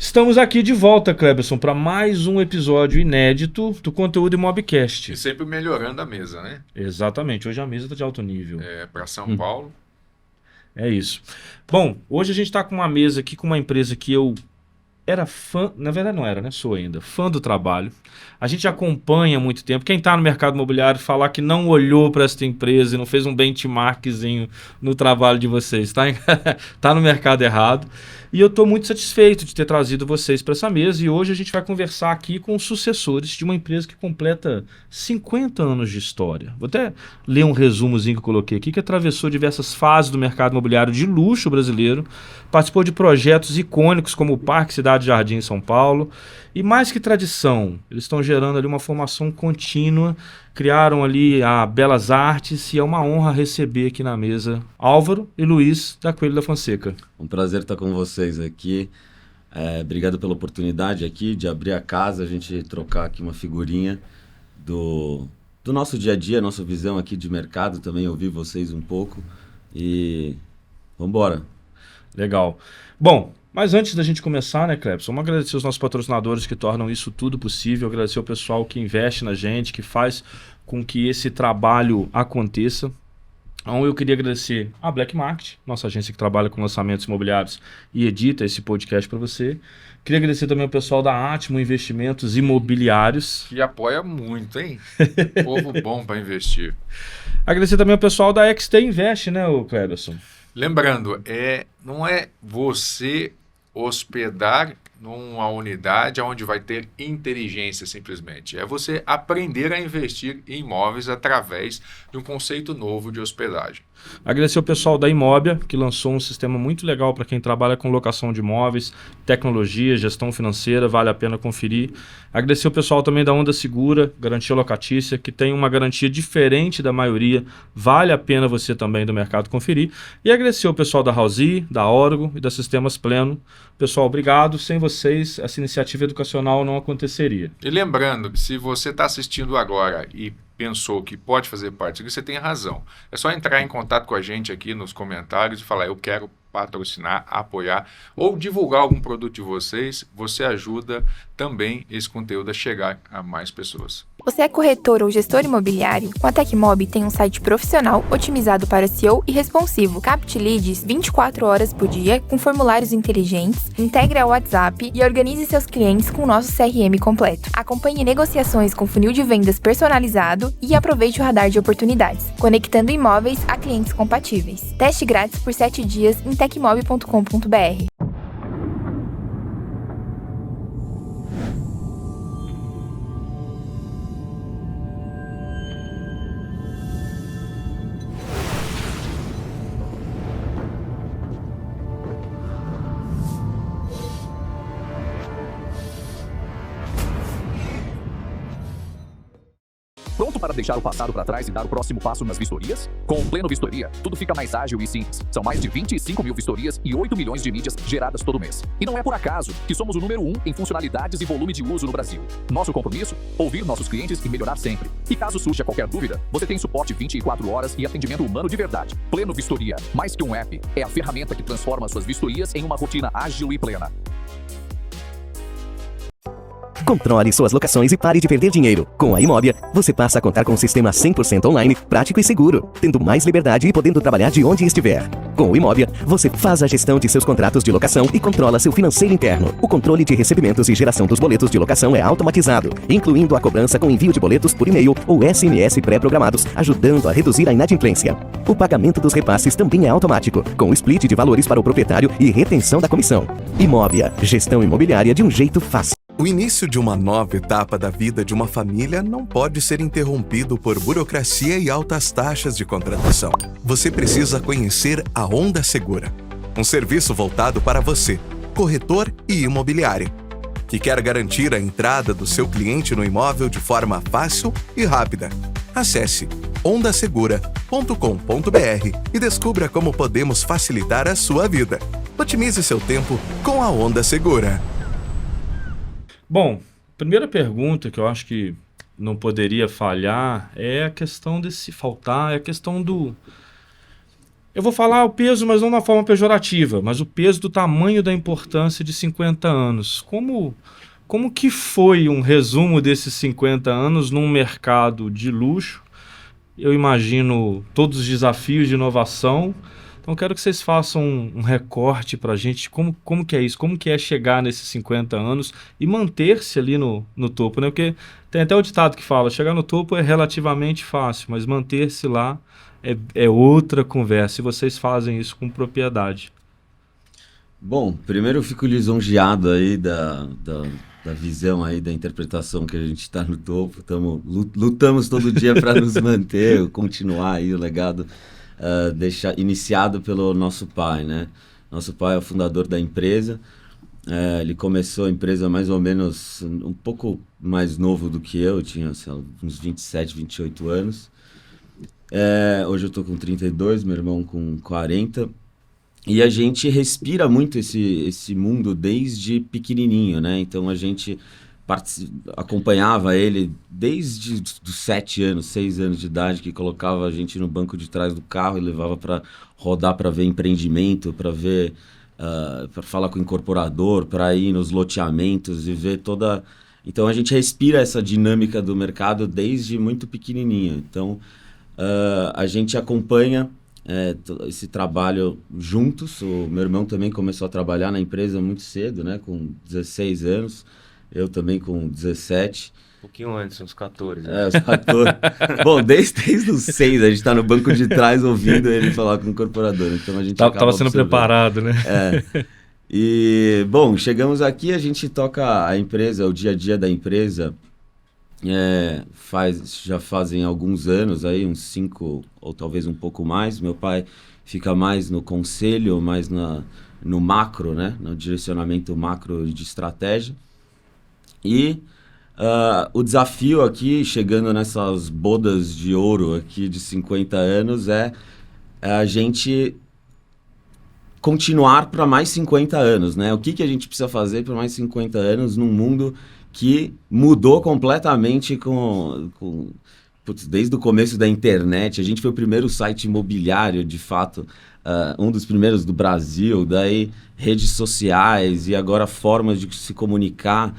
Estamos aqui de volta, Cleberson, para mais um episódio inédito do Conteúdo Imobcast. E sempre melhorando a mesa, né? Exatamente, hoje a mesa está de alto nível. Para São Paulo. É isso. Bom, hoje a gente está com uma mesa aqui com uma empresa que eu era fã, na verdade não era, né? Sou ainda, fã do trabalho. A gente acompanha há muito tempo. Quem está no mercado imobiliário falar que não olhou para esta empresa e não fez um benchmarkzinho no trabalho de vocês, tá no mercado errado. E eu estou muito satisfeito de ter trazido vocês para essa mesa e hoje a gente vai conversar aqui com os sucessores de uma empresa que completa 50 anos de história. Vou até ler um resumozinho que eu coloquei aqui, que atravessou diversas fases do mercado imobiliário de luxo brasileiro, participou de projetos icônicos como o Parque Cidade Jardim em São Paulo, e mais que tradição, eles estão gerando ali uma formação contínua, criaram ali a Belas Artes e é uma honra receber aqui na mesa Álvaro e Luiz da Coelho da Fonseca. Um prazer estar com vocês aqui. Obrigado pela oportunidade aqui de abrir a casa, a gente trocar aqui uma figurinha do nosso dia a dia, nossa visão aqui de mercado, também ouvir vocês um pouco e vamos embora. Legal. Bom, mas antes da gente começar, né, Cleberson, vamos agradecer os nossos patrocinadores que tornam isso tudo possível, agradecer o pessoal que investe na gente, que faz com que esse trabalho aconteça. Então, eu queria agradecer a Black Market, nossa agência que trabalha com lançamentos imobiliários e edita esse podcast para você. Queria agradecer também o pessoal da Atmo Investimentos Imobiliários. Que apoia muito, hein? Povo bom para investir. Agradecer também o pessoal da XT Invest, né, Cleberson? Lembrando, não é você hospedar numa unidade onde vai ter inteligência simplesmente. É você aprender a investir em imóveis através de um conceito novo de hospedagem. Agradecer o pessoal da Imóbia, que lançou um sistema muito legal para quem trabalha com locação de imóveis, tecnologia, gestão financeira, vale a pena conferir. Agradecer o pessoal também da Onda Segura, garantia locatícia, que tem uma garantia diferente da maioria, vale a pena você também do mercado conferir. E agradecer o pessoal da Hausi, da Orgo e da Sistemas Pleno. Pessoal, obrigado. Sem vocês, essa iniciativa educacional não aconteceria. E lembrando que se você está assistindo agora e pensou que pode fazer parte disso, você tem razão. É só entrar em contato com a gente aqui nos comentários e falar, eu quero patrocinar, apoiar ou divulgar algum produto de vocês. Você ajuda também esse conteúdo a chegar a mais pessoas. Você é corretor ou gestor imobiliário? Com a Tecmob tem um site profissional otimizado para SEO e responsivo. Capte leads 24 horas por dia com formulários inteligentes, integre ao WhatsApp e organize seus clientes com o nosso CRM completo. Acompanhe negociações com funil de vendas personalizado e aproveite o radar de oportunidades, conectando imóveis a clientes compatíveis. Teste grátis por 7 dias em tecmob.com.br. Pronto para deixar o passado para trás e dar o próximo passo nas vistorias? Com o Pleno Vistoria, tudo fica mais ágil e simples. São mais de 25 mil vistorias e 8 milhões de mídias geradas todo mês. E não é por acaso que somos o número 1 em funcionalidades e volume de uso no Brasil. Nosso compromisso? Ouvir nossos clientes e melhorar sempre. E caso surja qualquer dúvida, você tem suporte 24 horas e atendimento humano de verdade. Pleno Vistoria, mais que um app, é a ferramenta que transforma suas vistorias em uma rotina ágil e plena. Controle suas locações e pare de perder dinheiro. Com a Imóbia, você passa a contar com um sistema 100% online, prático e seguro, tendo mais liberdade e podendo trabalhar de onde estiver. Com o Imóbia, você faz a gestão de seus contratos de locação e controla seu financeiro interno. O controle de recebimentos e geração dos boletos de locação é automatizado, incluindo a cobrança com envio de boletos por e-mail ou SMS pré-programados, ajudando a reduzir a inadimplência. O pagamento dos repasses também é automático, com o split de valores para o proprietário e retenção da comissão. Imóbia, gestão imobiliária de um jeito fácil. O início de uma nova etapa da vida de uma família não pode ser interrompido por burocracia e altas taxas de contratação. Você precisa conhecer a Onda Segura, um serviço voltado para você, corretor e imobiliário, que quer garantir a entrada do seu cliente no imóvel de forma fácil e rápida. Acesse ondasegura.com.br e descubra como podemos facilitar a sua vida. Otimize seu tempo com a Onda Segura. Bom, primeira pergunta que eu acho que não poderia falhar é a questão desse faltar, é a questão Eu vou falar o peso, mas não na forma pejorativa, mas o peso do tamanho da importância de 50 anos. Como que foi um resumo desses 50 anos num mercado de luxo? Eu imagino todos os desafios de inovação. Então, quero que vocês façam um recorte para a gente, como que é isso, como que é chegar nesses 50 anos e manter-se ali no topo, né? Porque tem até o ditado que fala, chegar no topo é relativamente fácil, mas manter-se lá é outra conversa, e vocês fazem isso com propriedade. Bom, primeiro eu fico lisonjeado aí da visão aí, da interpretação que a gente está no topo. Lutamos todo dia para nos manter, continuar aí o legado iniciado pelo nosso pai, né? Nosso pai é o fundador da empresa. Ele começou a empresa mais ou menos um pouco mais novo do que eu, tinha sei lá, uns 27, 28 anos. Hoje eu tô com 32, meu irmão com 40. E a gente respira muito esse mundo desde pequenininho, né? Então a gente acompanhava ele desde os 7 anos, 6 anos de idade, que colocava a gente no banco de trás do carro e levava para rodar, para ver empreendimento, para ver, para falar com o incorporador, para ir nos loteamentos e ver toda... Então a gente respira essa dinâmica do mercado desde muito pequenininho. Então a gente acompanha esse trabalho juntos. O meu irmão também começou a trabalhar na empresa muito cedo, né? Com 16 anos. Eu também com 17. Um pouquinho antes, uns 14. Né? Os 14. Bom, desde os 6 a gente tá no banco de trás ouvindo ele falar com o incorporador. Então a gente Tava sendo preparado, né? E, bom, chegamos aqui, a gente toca a empresa, o dia a dia da empresa. Já fazem alguns anos aí, uns 5 ou talvez um pouco mais. Meu pai fica mais no conselho, mais no macro, né? No direcionamento macro de estratégia. E o desafio aqui, chegando nessas bodas de ouro aqui de 50 anos, é a gente continuar para mais 50 anos, né? O que a gente precisa fazer para mais 50 anos num mundo que mudou completamente desde o começo da internet. A gente foi o primeiro site imobiliário, de fato, um dos primeiros do Brasil, daí redes sociais e agora formas de se comunicar.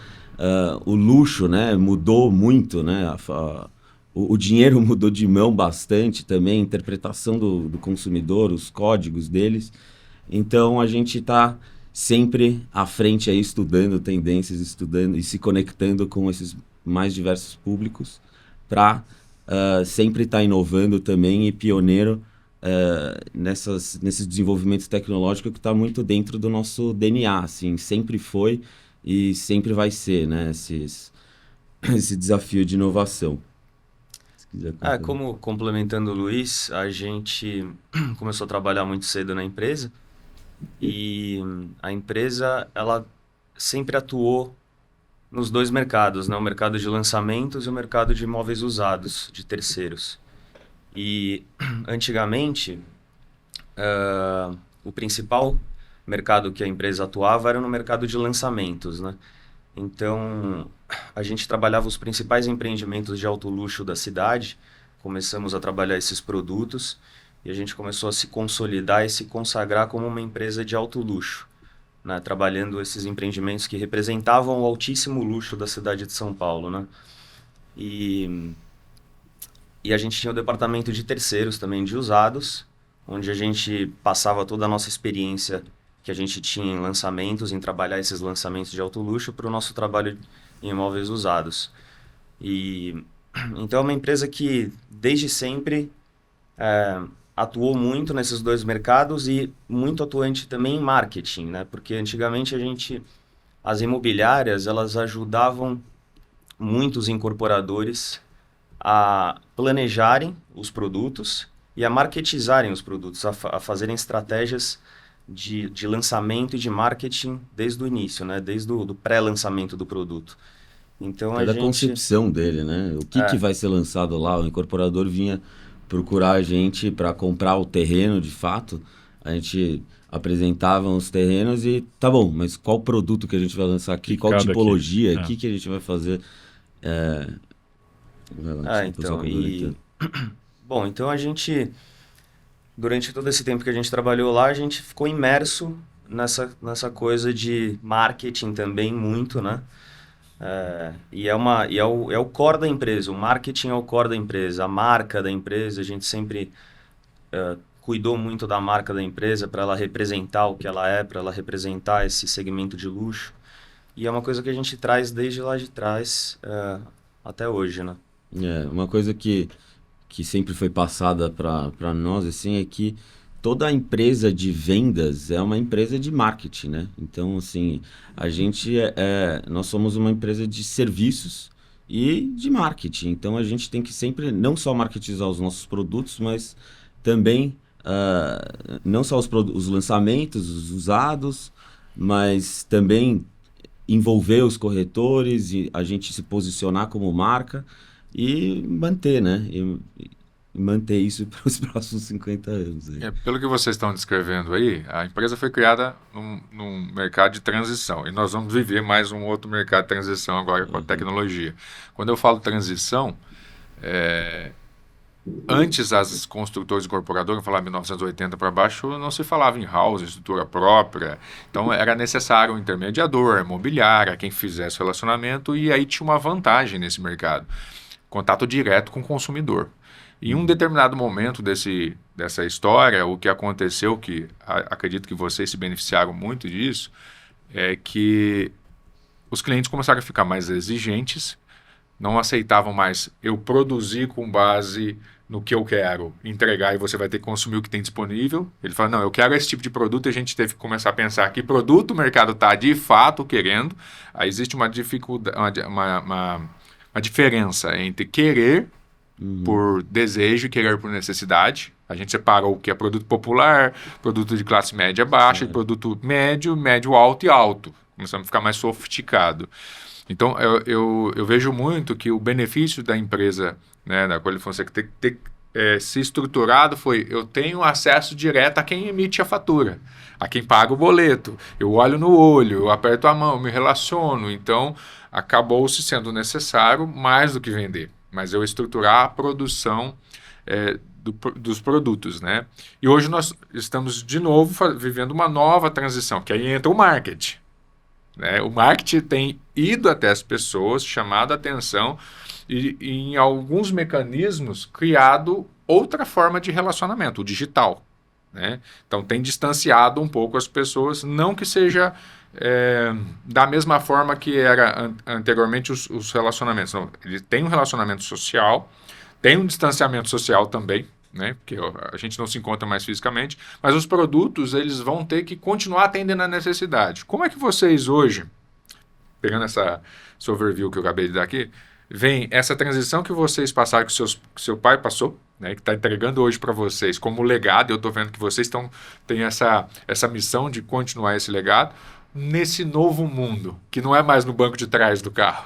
O luxo, né, mudou muito, né? O dinheiro mudou de mão bastante também, a interpretação do consumidor, os códigos deles. Então a gente está sempre à frente aí, estudando tendências, estudando e se conectando com esses mais diversos públicos para sempre estar inovando também e pioneiro nesses desenvolvimentos tecnológicos que está muito dentro do nosso DNA, assim, sempre foi e sempre vai ser, né, esse desafio de inovação. Como complementando o Luiz, a gente começou a trabalhar muito cedo na empresa. E a empresa, ela sempre atuou nos dois mercados, né? O mercado de lançamentos e o mercado de imóveis usados, de terceiros. E, antigamente, o principal mercado que a empresa atuava era no mercado de lançamentos, né? Então, a gente trabalhava os principais empreendimentos de alto luxo da cidade, começamos a trabalhar esses produtos, e a gente começou a se consolidar e se consagrar como uma empresa de alto luxo, né? Trabalhando esses empreendimentos que representavam o altíssimo luxo da cidade de São Paulo, né? E a gente tinha o departamento de terceiros também, de usados, onde a gente passava toda a nossa experiência que a gente tinha em lançamentos, em trabalhar esses lançamentos de alto luxo para o nosso trabalho em imóveis usados. Então é uma empresa que desde sempre atuou muito nesses dois mercados e muito atuante também em marketing, né? Porque antigamente as imobiliárias, elas ajudavam muitos incorporadores a planejarem os produtos e a marketizarem os produtos, a fazerem estratégias de lançamento e de marketing desde o início, né? Desde o pré-lançamento do produto. Então a concepção dele, né? O que vai ser lançado lá, o incorporador vinha procurar a gente para comprar o terreno, de fato. A gente apresentava os terrenos e tá bom, mas qual produto que a gente vai lançar aqui, qual tipologia, o que a gente vai fazer? Bom, então a gente durante todo esse tempo que a gente trabalhou lá, a gente ficou imerso nessa coisa de marketing também muito, né? É o core da empresa, o marketing é o core da empresa, a marca da empresa, a gente sempre cuidou muito da marca da empresa para ela representar o que ela é, para ela representar esse segmento de luxo. E é uma coisa que a gente traz desde lá de trás até hoje, né? Uma coisa que sempre foi passada para nós, assim, é que toda empresa de vendas é uma empresa de marketing, né? Então, assim, nós somos uma empresa de serviços e de marketing. Então, a gente tem que sempre, não só marketizar os nossos produtos, mas também, não só os lançamentos, os usados, mas também envolver os corretores e a gente se posicionar como marca e manter, né? Manter isso para os próximos 50 anos. Pelo que vocês estão descrevendo aí, a empresa foi criada num mercado de transição e nós vamos viver mais um outro mercado de transição agora com a tecnologia. Quando eu falo transição, antes as construtoras e incorporadoras, falar 1980 para baixo, não se falava em house, estrutura própria, então era necessário um intermediador, imobiliária, quem fizesse o relacionamento, e aí tinha uma vantagem nesse mercado, contato direto com o consumidor. Em um determinado momento dessa história, o que aconteceu, que acredito que vocês se beneficiaram muito disso, é que os clientes começaram a ficar mais exigentes, não aceitavam mais eu produzir com base no que eu quero entregar e você vai ter que consumir o que tem disponível. Ele fala, não, eu quero esse tipo de produto, e a gente teve que começar a pensar que produto o mercado está de fato querendo. Aí existe uma dificuldade, uma diferença entre querer por desejo e querer por necessidade. A gente separou o que é produto popular, produto de classe média baixa, e produto médio, médio alto e alto. Começamos a ficar mais sofisticado. Então, eu vejo muito que o benefício da empresa, né, da Coelho Fonseca, ter se estruturado foi, eu tenho acesso direto a quem emite a fatura, a quem paga o boleto. Eu olho no olho, eu aperto a mão, me relaciono. Então, acabou-se sendo necessário mais do que vender, mas eu estruturar a produção dos produtos, né? E hoje nós estamos, de novo, vivendo uma nova transição, que aí entra o marketing. Né? O marketing tem ido até as pessoas, chamado a atenção e em alguns mecanismos criado outra forma de relacionamento, o digital. Né? Então tem distanciado um pouco as pessoas, não que seja da mesma forma que era anteriormente os relacionamentos. Não, ele tem um relacionamento social, tem um distanciamento social também, né? Porque a gente não se encontra mais fisicamente, mas os produtos eles vão ter que continuar atendendo a necessidade. Como é que vocês hoje, pegando esse overview que eu acabei de dar aqui, vem essa transição que vocês passaram, que seu pai passou, né, que está entregando hoje para vocês como legado, eu estou vendo que vocês têm essa missão de continuar esse legado nesse novo mundo, que não é mais no banco de trás do carro,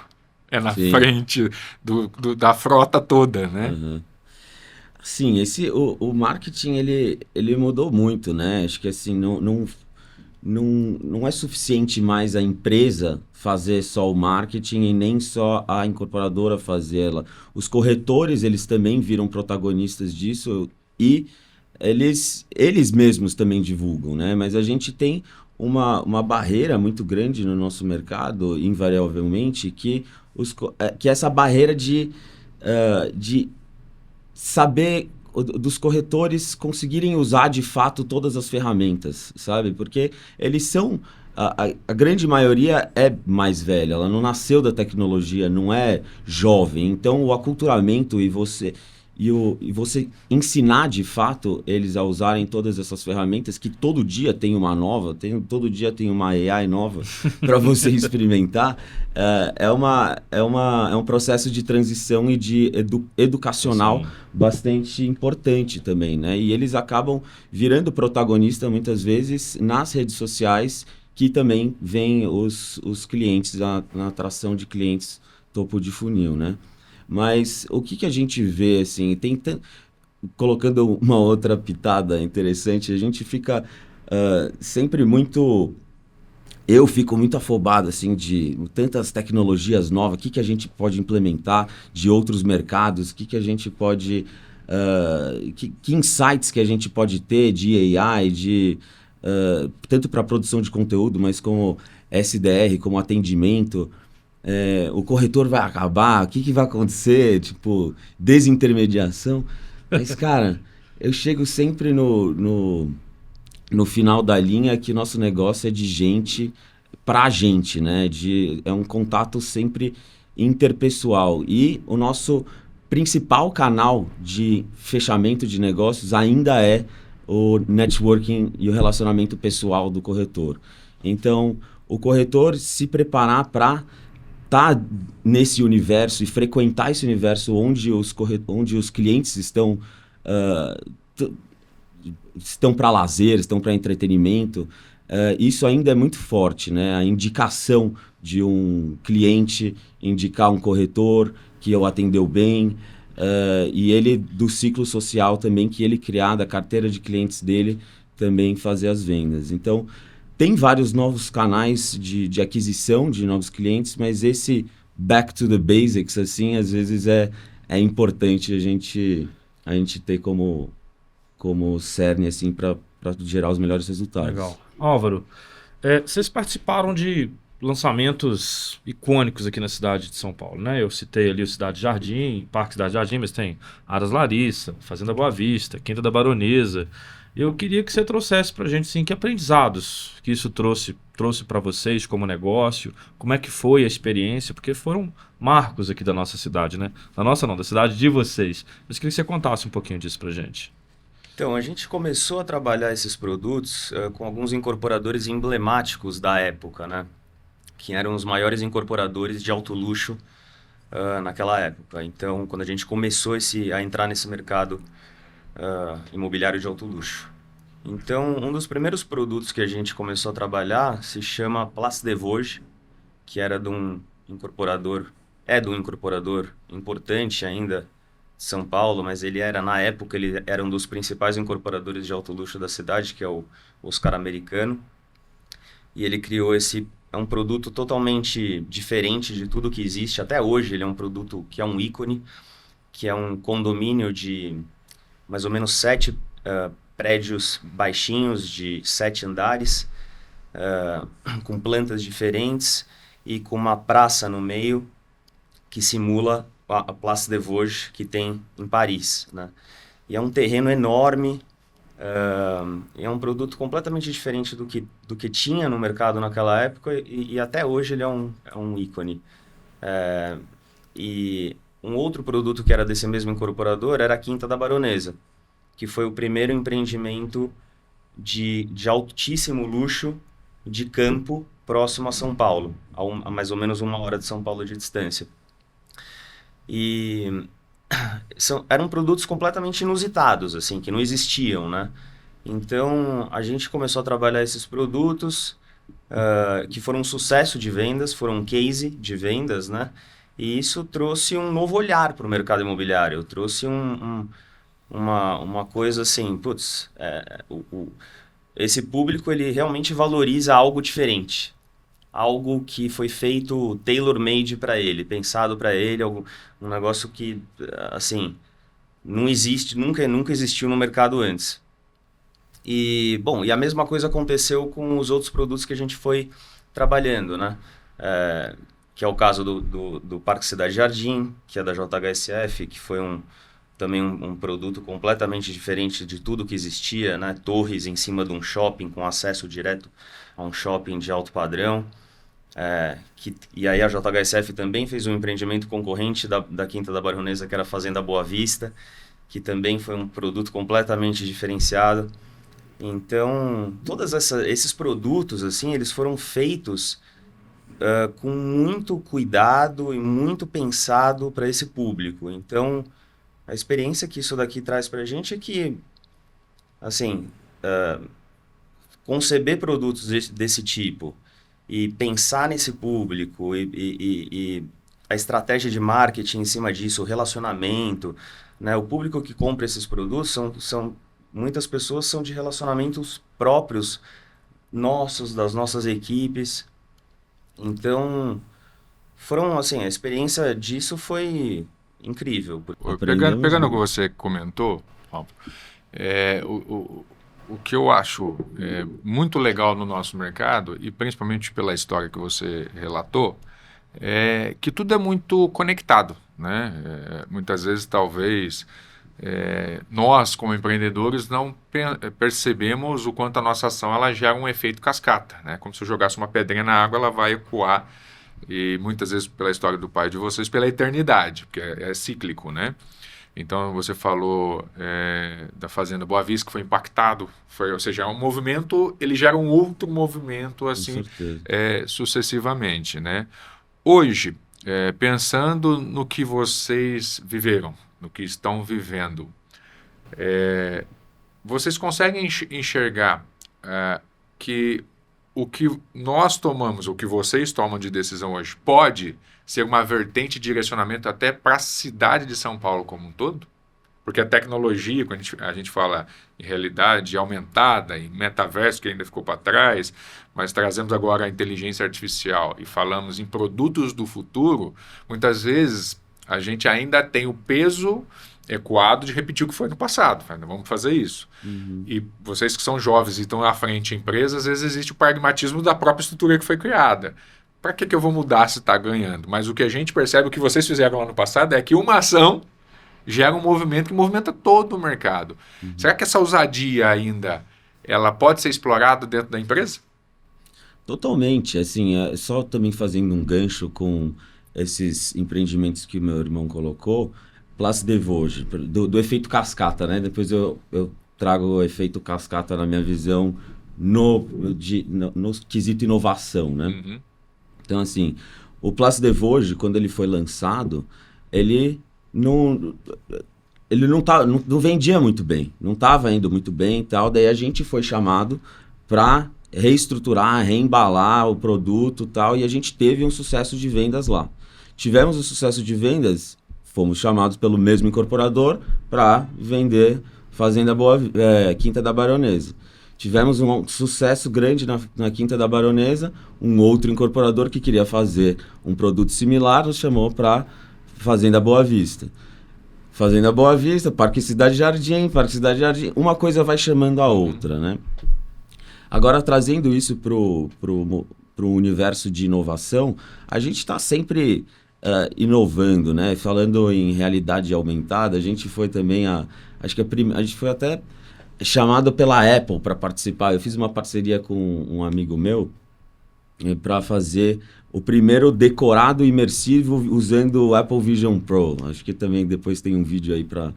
é na frente da frota toda, né? Uhum. Sim, o marketing ele mudou muito, né? Acho que assim, não é suficiente mais a empresa fazer só o marketing e nem só a incorporadora fazê-la. Os corretores, eles também viram protagonistas disso e eles mesmos também divulgam, né? Mas a gente tem uma barreira muito grande no nosso mercado, invariavelmente, que essa barreira de saber dos corretores conseguirem usar de fato todas as ferramentas, sabe? Porque eles são... A grande maioria é mais velha, ela não nasceu da tecnologia, não é jovem. Então, o aculturamento e você ensinar de fato eles a usarem todas essas ferramentas, que todo dia tem uma nova, todo dia tem uma AI nova para você experimentar, é um processo de transição e de educacional bastante importante também, né? E eles acabam virando protagonista muitas vezes nas redes sociais, que também vêm os clientes, na atração de clientes topo de funil, né? Mas o que a gente vê, assim, colocando uma outra pitada interessante, a gente fica sempre muito... Eu fico muito afobado, assim, de tantas tecnologias novas, o que a gente pode implementar de outros mercados, o que a gente pode que insights que a gente pode ter de AI, tanto para produção de conteúdo, mas como SDR, como atendimento. O corretor vai acabar, o que vai acontecer? Tipo, desintermediação. Mas, cara, eu chego sempre no final da linha que nosso negócio é de gente pra gente, né? É um contato sempre interpessoal. E o nosso principal canal de fechamento de negócios ainda é o networking e o relacionamento pessoal do corretor. Então, o corretor se preparar para estar nesse universo e frequentar esse universo onde os clientes estão para lazer, estão para entretenimento, isso ainda é muito forte, né? A indicação de um cliente indicar um corretor que o atendeu bem, e ele, do ciclo social também, que ele criar, da carteira de clientes dele, também fazer as vendas. Então, tem vários novos canais de aquisição de novos clientes, mas esse back to the basics, assim, às vezes é importante a gente ter como cerne, assim, para gerar os melhores resultados. Legal. Álvaro, vocês participaram de lançamentos icônicos aqui na cidade de São Paulo, né? Eu citei ali o Cidade Jardim, Parque Cidade Jardim, mas tem Aras Larissa, Fazenda Boa Vista, Quinta da Baronesa. Eu queria que você trouxesse para a gente, sim, que aprendizados que isso trouxe para vocês como negócio, como é que foi a experiência, porque foram marcos aqui da nossa cidade, né? Da nossa não, da cidade de vocês. Eu queria que você contasse um pouquinho disso para a gente. Então, a gente começou a trabalhar esses produtos com alguns incorporadores emblemáticos da época, né? Que eram os maiores incorporadores de alto luxo naquela época. Então, quando a gente começou a entrar nesse mercado imobiliário de alto luxo. Então, um dos primeiros produtos que a gente começou a trabalhar se chama Place des Vosges, que era de um incorporador importante ainda de São Paulo, mas na época, ele era um dos principais incorporadores de alto luxo da cidade, que é o Oscar Americano. E ele criou é um produto totalmente diferente de tudo que existe. Até hoje, ele é um produto que é um ícone, que é um condomínio de mais ou menos 7 prédios baixinhos de 7 andares, com plantas diferentes e com uma praça no meio que simula a Place des Vosges que tem em Paris, né? E é um terreno enorme, é um produto completamente diferente do que tinha no mercado naquela época e até hoje ele é um ícone. E um outro produto que era desse mesmo incorporador era a Quinta da Baronesa, que foi o primeiro empreendimento de altíssimo luxo de campo próximo a São Paulo, a mais ou menos 1 hora de São Paulo de distância. E eram produtos completamente inusitados, assim, que não existiam, né? Então, a gente começou a trabalhar esses produtos, que foram um sucesso de vendas, foram um case de vendas, né? E isso trouxe um novo olhar para o mercado imobiliário, trouxe uma coisa assim, putz, esse público ele realmente valoriza algo diferente, algo que foi feito tailor-made para ele, pensado para ele, um negócio que, assim, não existe, nunca existiu no mercado antes. E, bom, e a mesma coisa aconteceu com os outros produtos que a gente foi trabalhando, né? Que é o caso do Parque Cidade Jardim, que é da JHSF, que foi também um produto completamente diferente de tudo que existia, né? Torres em cima de um shopping com acesso direto a um shopping de alto padrão. E aí a JHSF também fez um empreendimento concorrente da Quinta da Baronesa, que era a Fazenda Boa Vista, que também foi um produto completamente diferenciado. Então, todos esses produtos, assim, eles foram feitos com muito cuidado e muito pensado para esse público. Então, a experiência que isso daqui traz para a gente é que, assim, conceber produtos desse tipo e pensar nesse público e a estratégia de marketing em cima disso, o relacionamento, né? O público que compra esses produtos muitas pessoas são de relacionamentos próprios nossos, das nossas equipes. Então, a experiência disso foi incrível. Pegando o que você comentou, Paulo, o que eu acho muito legal no nosso mercado, e principalmente pela história que você relatou, é que tudo é muito conectado, né? Muitas vezes, talvez, nós, como empreendedores, não percebemos o quanto a nossa ação ela gera um efeito cascata, né? Como se eu jogasse uma pedrinha na água, ela vai ecoar, e muitas vezes, pela história do pai de vocês, pela eternidade, porque é cíclico, né? Então, você falou da Fazenda Boa Vista, que foi impactado, ou seja, é um movimento, ele gera um outro movimento, assim, sucessivamente, né? Hoje, pensando no que vocês viveram, no que estão vivendo, vocês conseguem enxergar que o que nós tomamos, o que vocês tomam de decisão hoje, pode ser uma vertente de direcionamento até para a cidade de São Paulo como um todo? Porque a tecnologia, quando a gente fala em realidade aumentada, em metaverso, que ainda ficou para trás, mas trazemos agora a inteligência artificial e falamos em produtos do futuro, muitas vezes a gente ainda tem o peso ecoado de repetir o que foi no passado. Vamos fazer isso. E vocês que são jovens e estão à frente de empresas, às vezes existe o pragmatismo da própria estrutura que foi criada. Para que eu vou mudar se está ganhando? Mas o que a gente percebe, o que vocês fizeram lá no passado, é que uma ação gera um movimento que movimenta todo o mercado. Será que essa ousadia ainda ela pode ser explorada dentro da empresa? Totalmente. Assim, só também fazendo um gancho com esses empreendimentos que o meu irmão colocou, Place des Vosges, do efeito cascata, né? Depois eu trago o efeito cascata na minha visão no quesito inovação, né? Então, assim, o Place des Vosges, quando ele foi lançado, ele não vendia muito bem, não estava indo muito bem e tal, daí a gente foi chamado para reestruturar, reembalar o produto e tal, e a gente teve um sucesso de vendas lá. Tivemos o sucesso de vendas, fomos chamados pelo mesmo incorporador para vender Fazenda Quinta da Baronesa. Tivemos um sucesso grande na Quinta da Baronesa, um outro incorporador que queria fazer um produto similar nos chamou para Fazenda Boa Vista. Fazenda Boa Vista, Parque Cidade Jardim, uma coisa vai chamando a outra, né? Agora, trazendo isso pro universo de inovação, a gente está sempre inovando, né? Falando em realidade aumentada, a gente foi também a gente foi até chamado pela Apple para participar. Eu fiz uma parceria com um amigo meu para fazer o primeiro decorado imersivo usando o Apple Vision Pro. Acho que também depois tem um vídeo aí para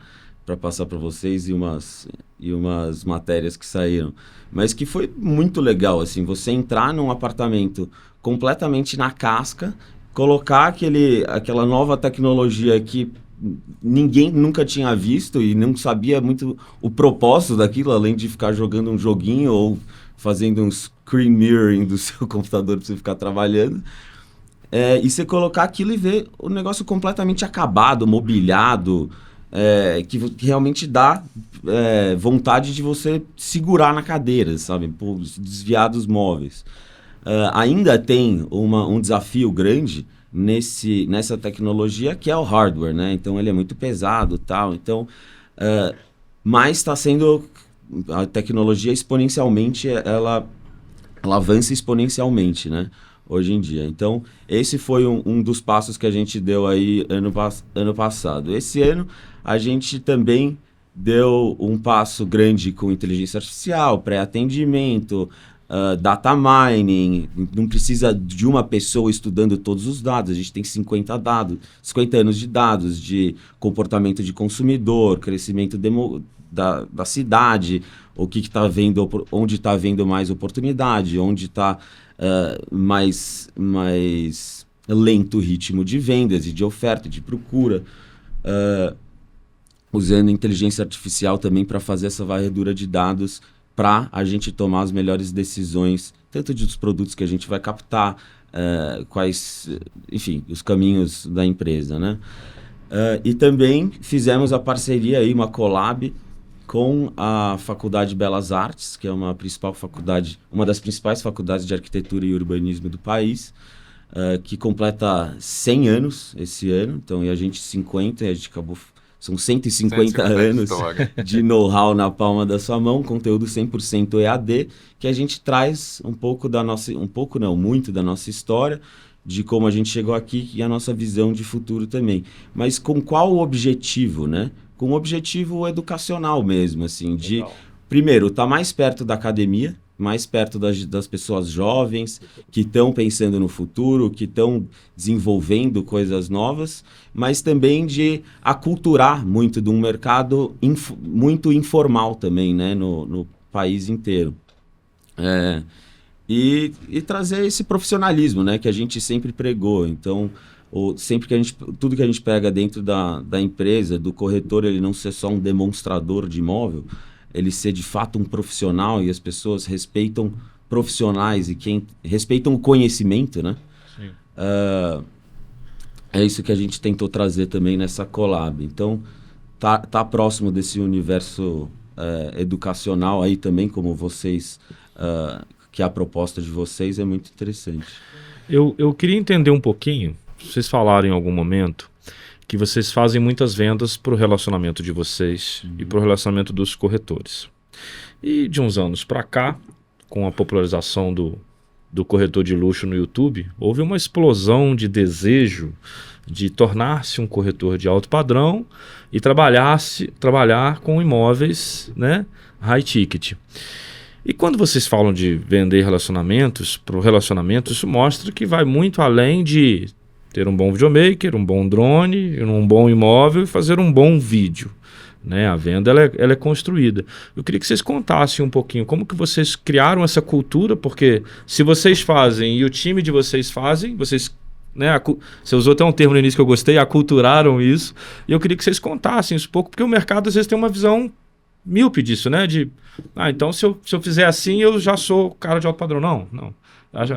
passar para vocês e umas matérias que saíram. Mas que foi muito legal, assim, você entrar num apartamento completamente na casca, colocar aquela nova tecnologia que ninguém nunca tinha visto e não sabia muito o propósito daquilo, além de ficar jogando um joguinho ou fazendo um screen mirroring do seu computador para você ficar trabalhando. E você colocar aquilo e ver o negócio completamente acabado, mobiliado, que realmente dá vontade de você segurar na cadeira, sabe? Desviar dos móveis. Ainda tem um desafio grande nessa tecnologia, que é o hardware, né? Então, ele é muito pesado e tal. Então, mas está sendo... A tecnologia exponencialmente, ela avança exponencialmente, né? Hoje em dia. Então, esse foi um dos passos que a gente deu aí ano passado. Esse ano, a gente também deu um passo grande com inteligência artificial, pré-atendimento, data mining. Não precisa de uma pessoa estudando todos os dados. A gente tem 50 anos de dados de comportamento de consumidor, crescimento da cidade, o que está vendo, onde está havendo mais oportunidade, onde está mais lento o ritmo de vendas e de oferta, de procura, usando inteligência artificial também para fazer essa varredura de dados para a gente tomar as melhores decisões, tanto dos produtos que a gente vai captar, enfim, os caminhos da empresa, né? E também fizemos a parceria aí, uma collab com a Faculdade de Belas Artes, que é uma das principais faculdades de arquitetura e urbanismo do país, que completa 100 anos esse ano, então, e a gente 50, e a gente acabou... São 150 anos de know-how na palma da sua mão, conteúdo 100% EAD, que a gente traz um pouco da nossa... Um pouco não, muito da nossa história, de como a gente chegou aqui e a nossa visão de futuro também. Mas com qual objetivo, né? Com um objetivo educacional mesmo, assim, de... Primeiro, estar mais perto da academia, mais perto das pessoas jovens que estão pensando no futuro, que estão desenvolvendo coisas novas, mas também de aculturar muito de um mercado muito informal também, né, no país inteiro. E trazer esse profissionalismo, né, que a gente sempre pregou. Então, sempre que tudo que a gente pega dentro da empresa, do corretor, ele não ser só um demonstrador de imóvel, ele ser de fato um profissional, e as pessoas respeitam profissionais e quem respeitam o conhecimento, né? Sim. É isso que a gente tentou trazer também nessa collab. Então, tá próximo desse universo educacional aí também, como vocês, que a proposta de vocês é muito interessante. Eu queria entender um pouquinho, vocês falaram em algum momento, que vocês fazem muitas vendas para o relacionamento de vocês e para o relacionamento dos corretores. E de uns anos para cá, com a popularização do corretor de luxo no YouTube, houve uma explosão de desejo de tornar-se um corretor de alto padrão e trabalhar com imóveis, né, high ticket. E quando vocês falam de vender relacionamentos, para o relacionamento, isso mostra que vai muito além de ter um bom videomaker, um bom drone, um bom imóvel e fazer um bom vídeo, né? A venda ela é construída. Eu queria que vocês contassem um pouquinho como que vocês criaram essa cultura, porque se vocês fazem e o time de vocês fazem, vocês, né, você usou até um termo no início que eu gostei, aculturaram isso, e eu queria que vocês contassem isso um pouco, porque o mercado às vezes tem uma visão míope disso, né? Então se eu fizer assim, eu já sou cara de alto padrão. Não.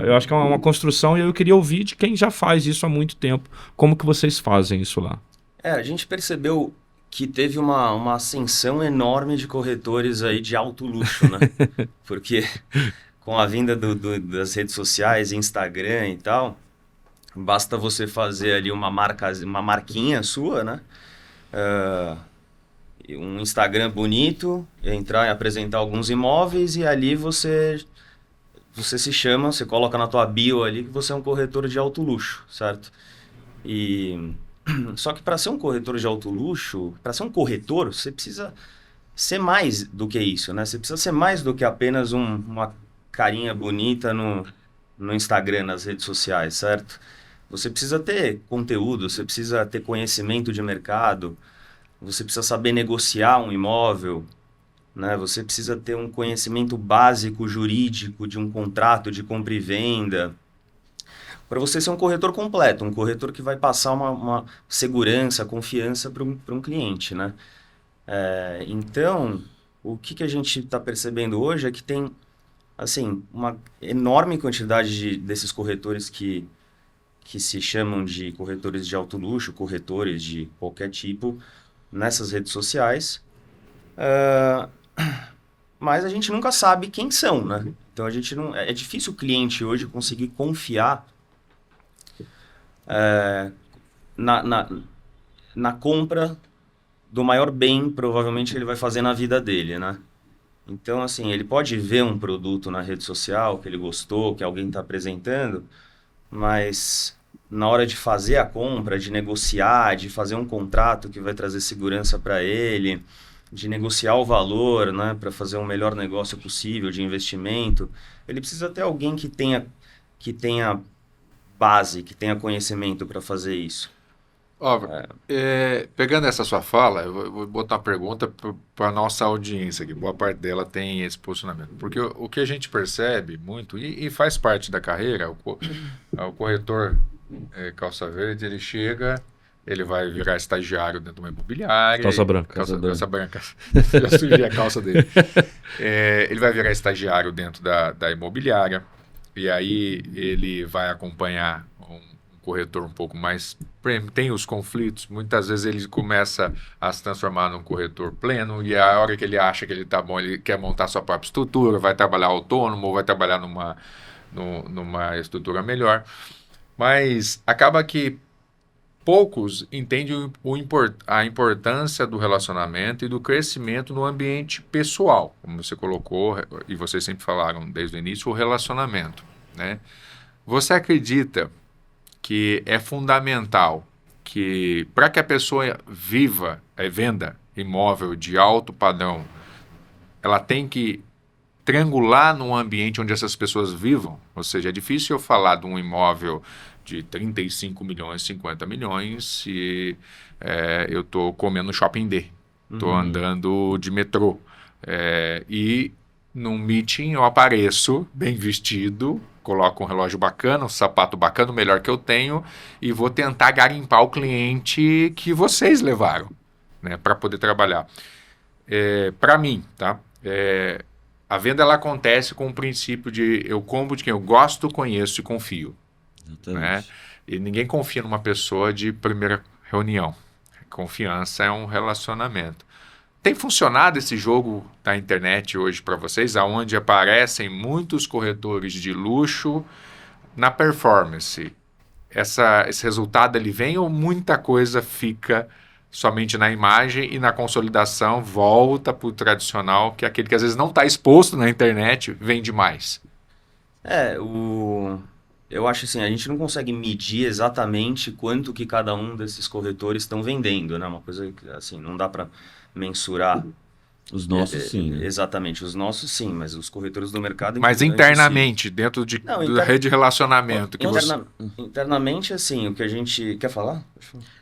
Eu acho que é uma construção e eu queria ouvir de quem já faz isso há muito tempo. Como que vocês fazem isso lá? A gente percebeu que teve uma ascensão enorme de corretores aí de alto luxo, né? Porque com a vinda das redes sociais, Instagram e tal, basta você fazer ali uma marquinha sua, né? Um Instagram bonito, entrar e apresentar alguns imóveis e ali você se chama, você coloca na tua bio ali que você é um corretor de alto luxo, certo? Só que para ser um corretor de alto luxo, para ser um corretor, você precisa ser mais do que isso, né? Você precisa ser mais do que apenas uma carinha bonita no Instagram, nas redes sociais, certo? Você precisa ter conteúdo, você precisa ter conhecimento de mercado, você precisa saber negociar um imóvel, né? Você precisa ter um conhecimento básico jurídico de um contrato de compra e venda, para você ser um corretor completo, um corretor que vai passar uma segurança, confiança para um cliente, né? Então, o que a gente está percebendo hoje é que tem, assim, uma enorme quantidade desses corretores que se chamam de corretores de alto luxo, corretores de qualquer tipo, nessas redes sociais, mas a gente nunca sabe quem são, né? Então a gente não, é difícil o cliente hoje conseguir confiar na compra do maior bem, provavelmente, que ele vai fazer na vida dele, né? Então, assim, ele pode ver um produto na rede social que ele gostou, que alguém está apresentando, mas na hora de fazer a compra, de negociar, de fazer um contrato que vai trazer segurança para ele, de negociar o valor, né, para fazer um melhor negócio possível de investimento, ele precisa ter alguém que tenha base, que tenha conhecimento para fazer isso. Pegando essa sua fala, eu vou botar uma pergunta para a nossa audiência, que boa parte dela tem esse posicionamento. Porque o que a gente percebe muito, e faz parte da carreira, o corretor calça verde, ele chega, ele vai virar estagiário dentro de uma imobiliária. Calça branca. Calça branca. Já sujei a calça dele. Ele vai virar estagiário dentro da imobiliária, e aí ele vai acompanhar um corretor um pouco mais premium, tem os conflitos, muitas vezes ele começa a se transformar num corretor pleno, e a hora que ele acha que ele tá bom, ele quer montar sua própria estrutura, vai trabalhar autônomo, ou vai trabalhar numa estrutura melhor. Mas acaba que poucos entendem a importância do relacionamento e do crescimento no ambiente pessoal, como você colocou, e vocês sempre falaram desde o início, o relacionamento, né? Você acredita que é fundamental que, para que a pessoa venda imóvel de alto padrão, ela tem que triangular num ambiente onde essas pessoas vivam? Ou seja, é difícil eu falar de um imóvel de 35 milhões, 50 milhões, se eu estou comendo no Shopping D, estou andando de metrô. E num meeting eu apareço bem vestido, coloco um relógio bacana, um sapato bacana, o melhor que eu tenho, e vou tentar garimpar o cliente que vocês levaram, né, para poder trabalhar. Para mim, tá? A venda ela acontece com o princípio de eu compro de quem eu gosto, conheço e confio. Né? E ninguém confia numa pessoa de primeira reunião. Confiança é um relacionamento. Tem funcionado esse jogo da internet hoje para vocês, aonde aparecem muitos corretores de luxo na performance? Esse resultado ele vem ou muita coisa fica somente na imagem e na consolidação volta para o tradicional, que é aquele que às vezes não está exposto na internet, vende mais? Eu acho assim, a gente não consegue medir exatamente quanto que cada um desses corretores estão vendendo, né? Uma coisa que, assim, não dá para mensurar. Os nossos sim, né? Exatamente, os nossos sim, mas os corretores do mercado... Mas internamente, dentro da rede de relacionamento... Internamente, assim, o que a gente... Quer falar?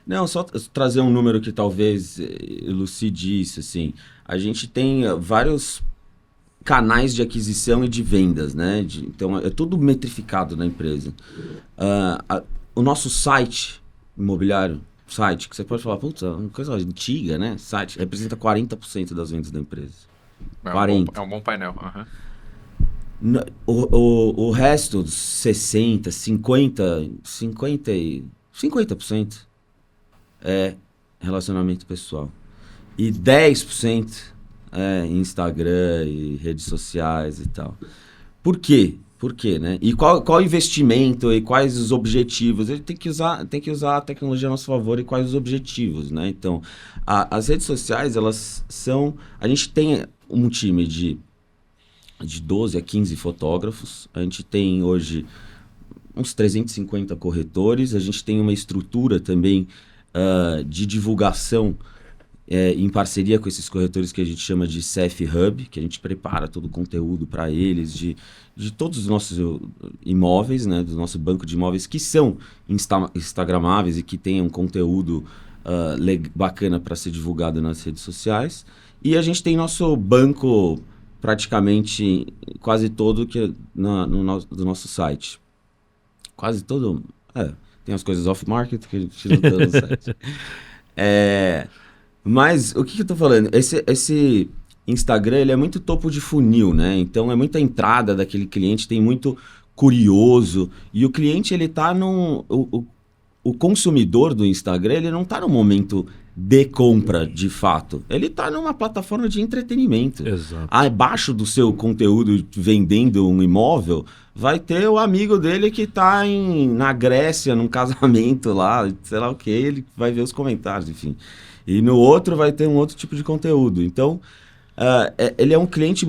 Não, só trazer um número que talvez elucide isso, assim. A gente tem vários canais de aquisição e de vendas, né? Então, é tudo metrificado na empresa. O nosso site imobiliário, que você pode falar, putz, é uma coisa antiga, né? Site representa 40% das vendas da empresa. É um bom painel. Uhum. O resto, 60%, 50% é relacionamento pessoal. E 10% é Instagram e redes sociais e tal. Por quê? Por quê, né? E qual o investimento e quais os objetivos? Ele tem que usar a tecnologia a nosso favor e quais os objetivos, né? Então, as redes sociais, elas são... A gente tem um time de 12 a 15 fotógrafos. A gente tem hoje uns 350 corretores. A gente tem uma estrutura também de divulgação em parceria com esses corretores que a gente chama de CF Hub, que a gente prepara todo o conteúdo para eles, de todos os nossos imóveis, né, do nosso banco de imóveis que são instagramáveis e que tenham um conteúdo bacana para ser divulgado nas redes sociais. E a gente tem nosso banco praticamente quase todo do nosso site. Quase todo... tem as coisas off-market que a gente não tem no site. Mas o que eu tô falando? Esse Instagram, ele é muito topo de funil, né? Então, é muita entrada daquele cliente, tem muito curioso. E o cliente, ele tá o consumidor do Instagram, ele não tá no momento de compra, de fato. Ele tá numa plataforma de entretenimento. Exato. Abaixo do seu conteúdo vendendo um imóvel, vai ter o amigo dele que tá na Grécia, num casamento lá, sei lá o que, ele vai ver os comentários, enfim. E no outro vai ter um outro tipo de conteúdo. Então, ele é um cliente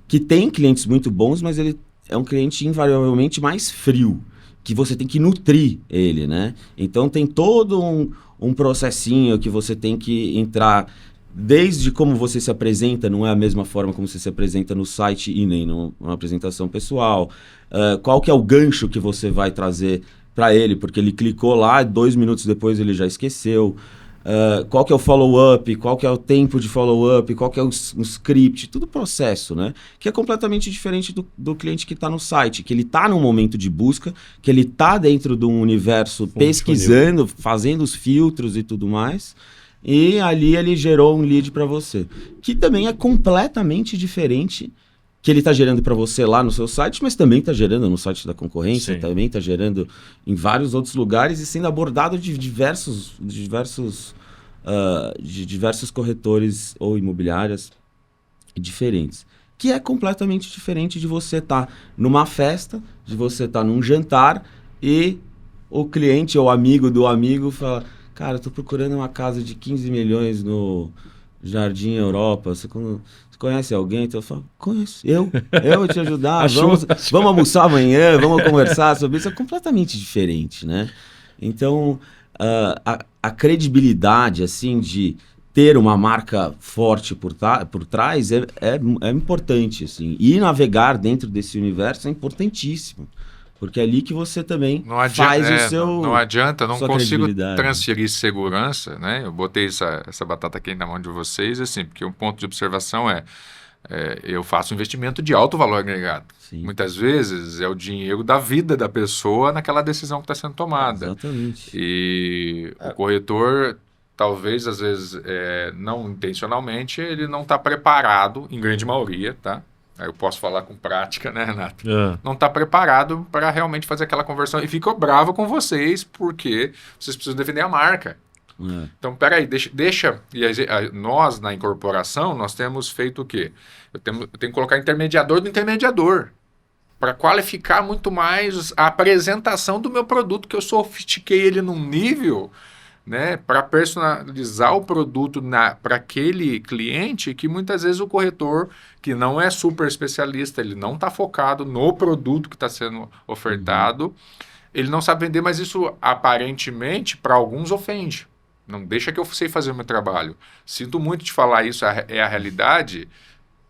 que tem clientes muito bons, mas ele é um cliente invariavelmente mais frio, que você tem que nutrir ele, né? Então, tem todo um processinho que você tem que entrar, desde como você se apresenta, não é a mesma forma como você se apresenta no site e nem numa apresentação pessoal. Qual que é o gancho que você vai trazer para ele, porque ele clicou lá, 2 minutos depois ele já esqueceu. Qual que é o follow-up, qual que é o tempo de follow-up, qual que é o script, tudo processo, né? Que é completamente diferente do cliente que está no site, que ele está num momento de busca, que ele está dentro de um universo pesquisando, fazendo os filtros e tudo mais, e ali ele gerou um lead para você, que também é completamente diferente, que ele está gerando para você lá no seu site, mas também está gerando no site da concorrência, também está gerando em vários outros lugares e sendo abordado de diversos corretores ou imobiliárias diferentes. Que é completamente diferente de você estar numa festa, de você estar num jantar e o cliente ou amigo do amigo fala, cara, eu tô procurando uma casa de 15 milhões no Jardim Europa, você conhece alguém? Então eu falo, conheço, eu vou te ajudar, vamos almoçar amanhã, vamos conversar sobre isso. É completamente diferente, né? Então, a credibilidade, assim, de ter uma marca forte por trás é importante, assim. E navegar dentro desse universo é importantíssimo. Porque é ali que você também faz o seu... Não adianta, não consigo credibilidade. transferir segurança, né? Eu botei essa batata aqui na mão de vocês, assim, porque um ponto de observação eu faço investimento de alto valor agregado. Sim. Muitas vezes é o dinheiro da vida da pessoa naquela decisão que está sendo tomada. Exatamente. E o corretor, talvez, às vezes, não intencionalmente, ele não está preparado, em grande maioria, tá? Aí eu posso falar com prática, né, Renato? Não está preparado para realmente fazer aquela conversão. E ficou bravo com vocês porque vocês precisam defender a marca. Então, peraí, deixa. E nós, na incorporação, nós temos feito o quê? Eu tenho que colocar intermediador do intermediador para qualificar muito mais a apresentação do meu produto, que eu sofistiquei ele num nível, né, para personalizar o produto para aquele cliente, que muitas vezes o corretor, que não é super especialista, ele não está focado no produto que está sendo ofertado, ele não sabe vender, mas isso aparentemente para alguns ofende. Não deixa que eu sei fazer o meu trabalho. Sinto muito de falar isso, é a realidade.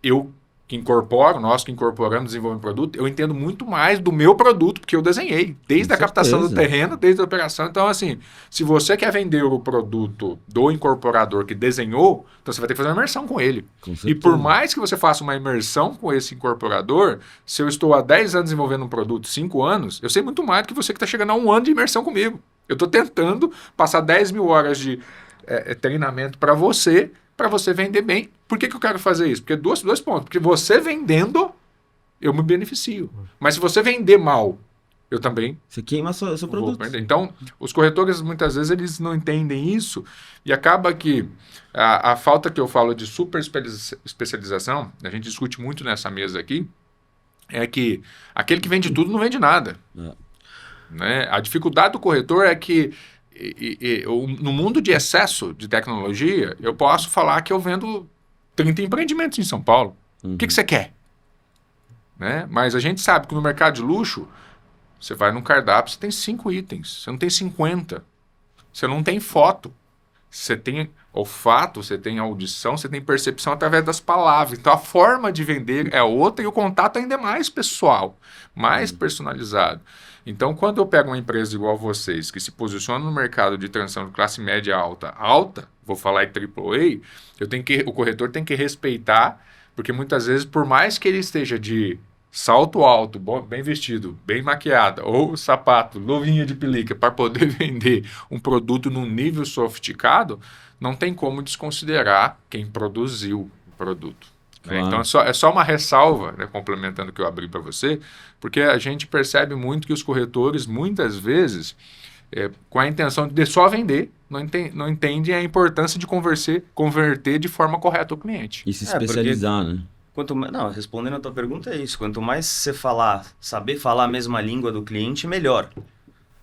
Eu que incorporo, nós que incorporamos, desenvolvemos produto, eu entendo muito mais do meu produto, porque eu desenhei, desde a captação do terreno, desde a operação. Então, assim, se você quer vender o produto do incorporador que desenhou, então você vai ter que fazer uma imersão com ele. E por mais que você faça uma imersão com esse incorporador, se eu estou há 10 anos desenvolvendo um produto, 5 anos, eu sei muito mais do que você que está chegando a 1 ano de imersão comigo. Eu estou tentando passar 10 mil horas de treinamento para você vender bem. Por que eu quero fazer isso? Porque dois pontos. Porque você vendendo, eu me beneficio. Mas se você vender mal, eu também... Você queima seu produto. Perder. Então, os corretores, muitas vezes, eles não entendem isso. E acaba que a falta que eu falo de super especialização, a gente discute muito nessa mesa aqui, é que aquele que vende tudo não vende nada. Né? A dificuldade do corretor é que no mundo de excesso de tecnologia, eu posso falar que eu vendo 30 empreendimentos em São Paulo. O que você quer? Né? Mas a gente sabe que no mercado de luxo, você vai num cardápio, você tem 5 itens, você não tem 50. Você não tem foto. Você tem olfato, você tem audição, você tem percepção através das palavras. Então a forma de vender é outra e o contato ainda é mais pessoal, mais personalizado. Então, quando eu pego uma empresa igual vocês, que se posiciona no mercado de transição de classe média alta, vou falar em AAA, o corretor tem que respeitar, porque muitas vezes, por mais que ele esteja de salto alto, bem vestido, bem maquiado, ou sapato, luvinha de pelica, para poder vender um produto num nível sofisticado, não tem como desconsiderar quem produziu o produto. Claro. Então é só uma ressalva, né, complementando o que eu abri para você, porque a gente percebe muito que os corretores, muitas vezes, com a intenção de só vender, não entendem a importância de converter de forma correta o cliente. E se especializar, né? Respondendo a tua pergunta é isso. Quanto mais você saber falar a mesma língua do cliente, melhor.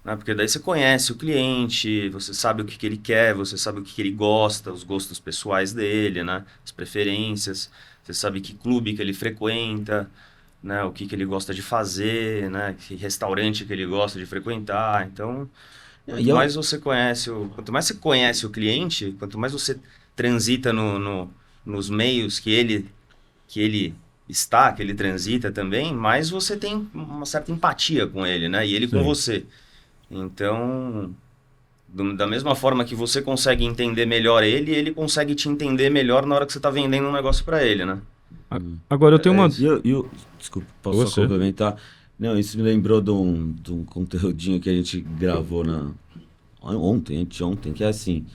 Né? Porque daí você conhece o cliente, você sabe o que ele quer, você sabe o que ele gosta, os gostos pessoais dele, né? As preferências. Você sabe que clube que ele frequenta, né? O que ele gosta de fazer, né? Que restaurante que ele gosta de frequentar. Então, quanto mais você conhece o cliente, quanto mais você transita nos meios que ele está, que ele transita também, mais você tem uma certa empatia com ele, né? E ele com você. Então, da mesma forma que você consegue entender melhor ele consegue te entender melhor na hora que você está vendendo um negócio para ele, né? Agora eu tenho uma... Desculpa, posso só complementar? Não, isso me lembrou de um conteúdinho que a gente gravou ontem, que é assim...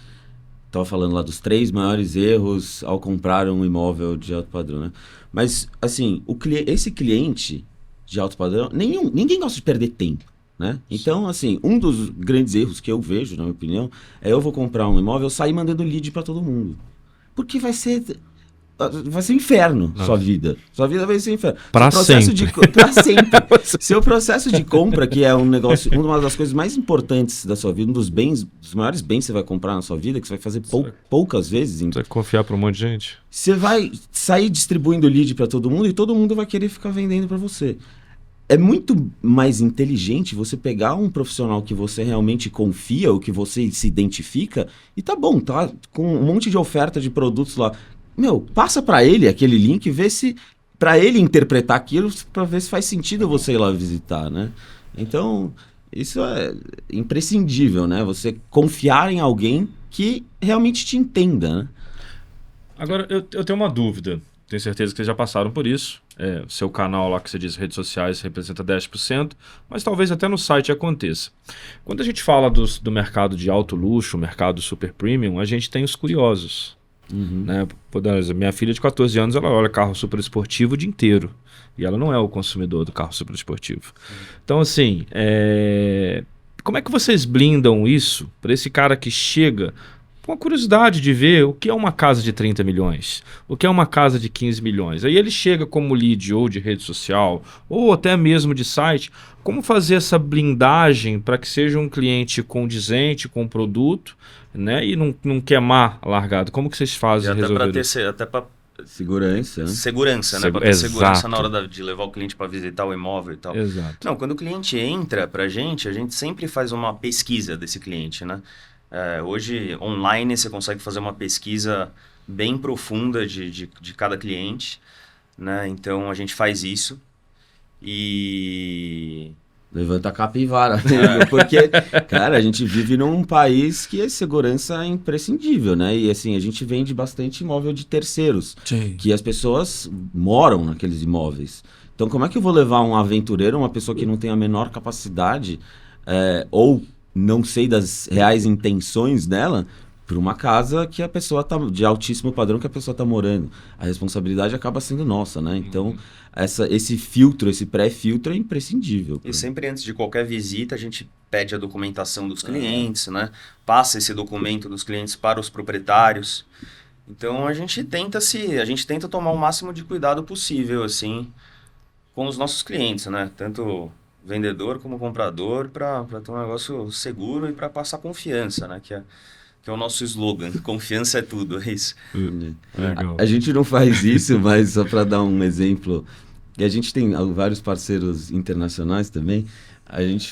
Estava falando lá dos 3 maiores erros ao comprar um imóvel de alto padrão, né? Mas, assim, esse cliente de alto padrão, ninguém gosta de perder tempo, né? Então, assim, um dos grandes erros que eu vejo, na minha opinião, é eu vou comprar um imóvel, sair mandando lead para todo mundo. Porque vai ser vai ser inferno sua vida. Sua vida vai ser inferno. Pra Seu processo sempre. Pra sempre. Seu processo de compra, que é um negócio, uma das coisas mais importantes da sua vida, um dos maiores bens que você vai comprar na sua vida, que você vai fazer poucas vezes. Você vai confiar pra um monte de gente? Você vai sair distribuindo lead para todo mundo e todo mundo vai querer ficar vendendo para você. É muito mais inteligente você pegar um profissional que você realmente confia, ou que você se identifica, e tá bom, tá com um monte de oferta de produtos lá. Passa para ele aquele link, vê se para ele interpretar aquilo, para ver se faz sentido você ir lá visitar, né? Então, isso é imprescindível, né? Você confiar em alguém que realmente te entenda, né? Agora, eu tenho uma dúvida. Tenho certeza que vocês já passaram por isso. Seu canal lá que você diz redes sociais representa 10%, mas talvez até no site aconteça. Quando a gente fala do mercado de alto luxo, mercado super premium, a gente tem os curiosos. Né? Minha filha de 14 anos, ela olha carro super esportivo o dia inteiro. E ela não é o consumidor do carro super esportivo. Então, assim, como é que vocês blindam isso para esse cara que chega com a curiosidade de ver o que é uma casa de 30 milhões, o que é uma casa de 15 milhões. Aí ele chega como lead ou de rede social, ou até mesmo de site. Como fazer essa blindagem para que seja um cliente condizente com o produto, né, e não queimar largado? Como que vocês fazem resolver isso? Até para Segurança, né? Segurança, né? Para ter segurança na hora de levar o cliente para visitar o imóvel e tal. Exato. Não, quando o cliente entra para a gente sempre faz uma pesquisa desse cliente, né? Hoje, online, você consegue fazer uma pesquisa bem profunda de cada cliente, né? Então, a gente faz isso e... Levanta a capivara, né? Porque, cara, a gente vive num país que a segurança é imprescindível, né? E assim, a gente vende bastante imóvel de terceiros, que as pessoas moram naqueles imóveis. Então, como é que eu vou levar um aventureiro, uma pessoa que não tem a menor capacidade, ou não sei das reais intenções dela, para uma casa que a pessoa tá de altíssimo padrão que a pessoa está morando? A responsabilidade acaba sendo nossa, né? Então, esse filtro, esse pré-filtro é imprescindível. E sempre antes de qualquer visita, a gente pede a documentação dos clientes, né? Passa esse documento dos clientes para os proprietários. Então, a gente tenta tomar o máximo de cuidado possível, assim, com os nossos clientes, né? Tanto vendedor como comprador, para ter um negócio seguro e para passar confiança, né? Que é o nosso slogan, confiança é tudo, é isso. Legal. A gente não faz isso, mas só para dar um exemplo, e a gente tem vários parceiros internacionais também.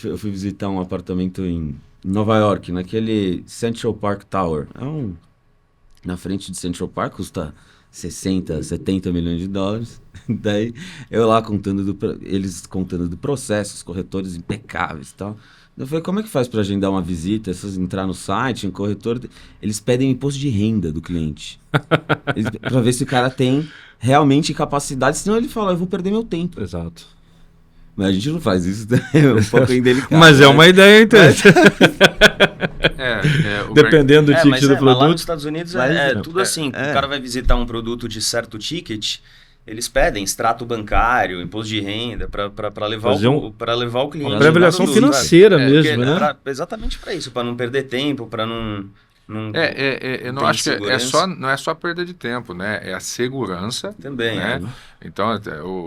Eu fui visitar um apartamento em Nova York, naquele Central Park Tower. Na frente de Central Park, custa 60, 70 milhões de dólares. Daí eu lá eles contando do processo, os corretores impecáveis e tal. Eu falei, como é que faz para agendar uma visita? Essas entrar no site, um corretor, eles pedem imposto de renda do cliente. Para ver se o cara tem realmente capacidade, senão ele fala, eu vou perder meu tempo. Exato. Mas a gente não faz isso, é um pouco indelicado. Mas é uma ideia interessante. Dependendo do ticket do produto. Mas lá nos Estados Unidos tudo assim. O cara vai visitar um produto de certo ticket, eles pedem extrato bancário, imposto de renda, para levar o cliente. Uma pré-avaliação financeira mesmo, né? Exatamente para isso, para não perder tempo, para não... Eu não acho que não é só perda de tempo, né? É a segurança também, né? Então,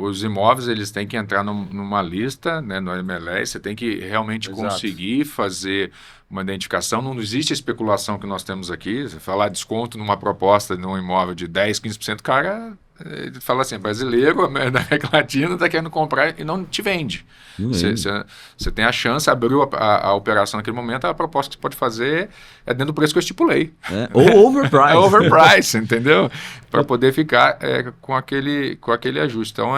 os imóveis, eles têm que entrar numa lista, né, no MLS, você tem que realmente conseguir fazer uma identificação. Não existe a especulação que nós temos aqui. Você falar desconto numa proposta num imóvel de 10%, 15%, cara... Ele fala assim, brasileiro, da América Latina, está querendo comprar e não te vende. Você tem a chance, abriu a operação naquele momento, a proposta que você pode fazer é dentro do preço que eu estipulei. Ou overprice. É overprice, entendeu? Para poder ficar com aquele ajuste. Então,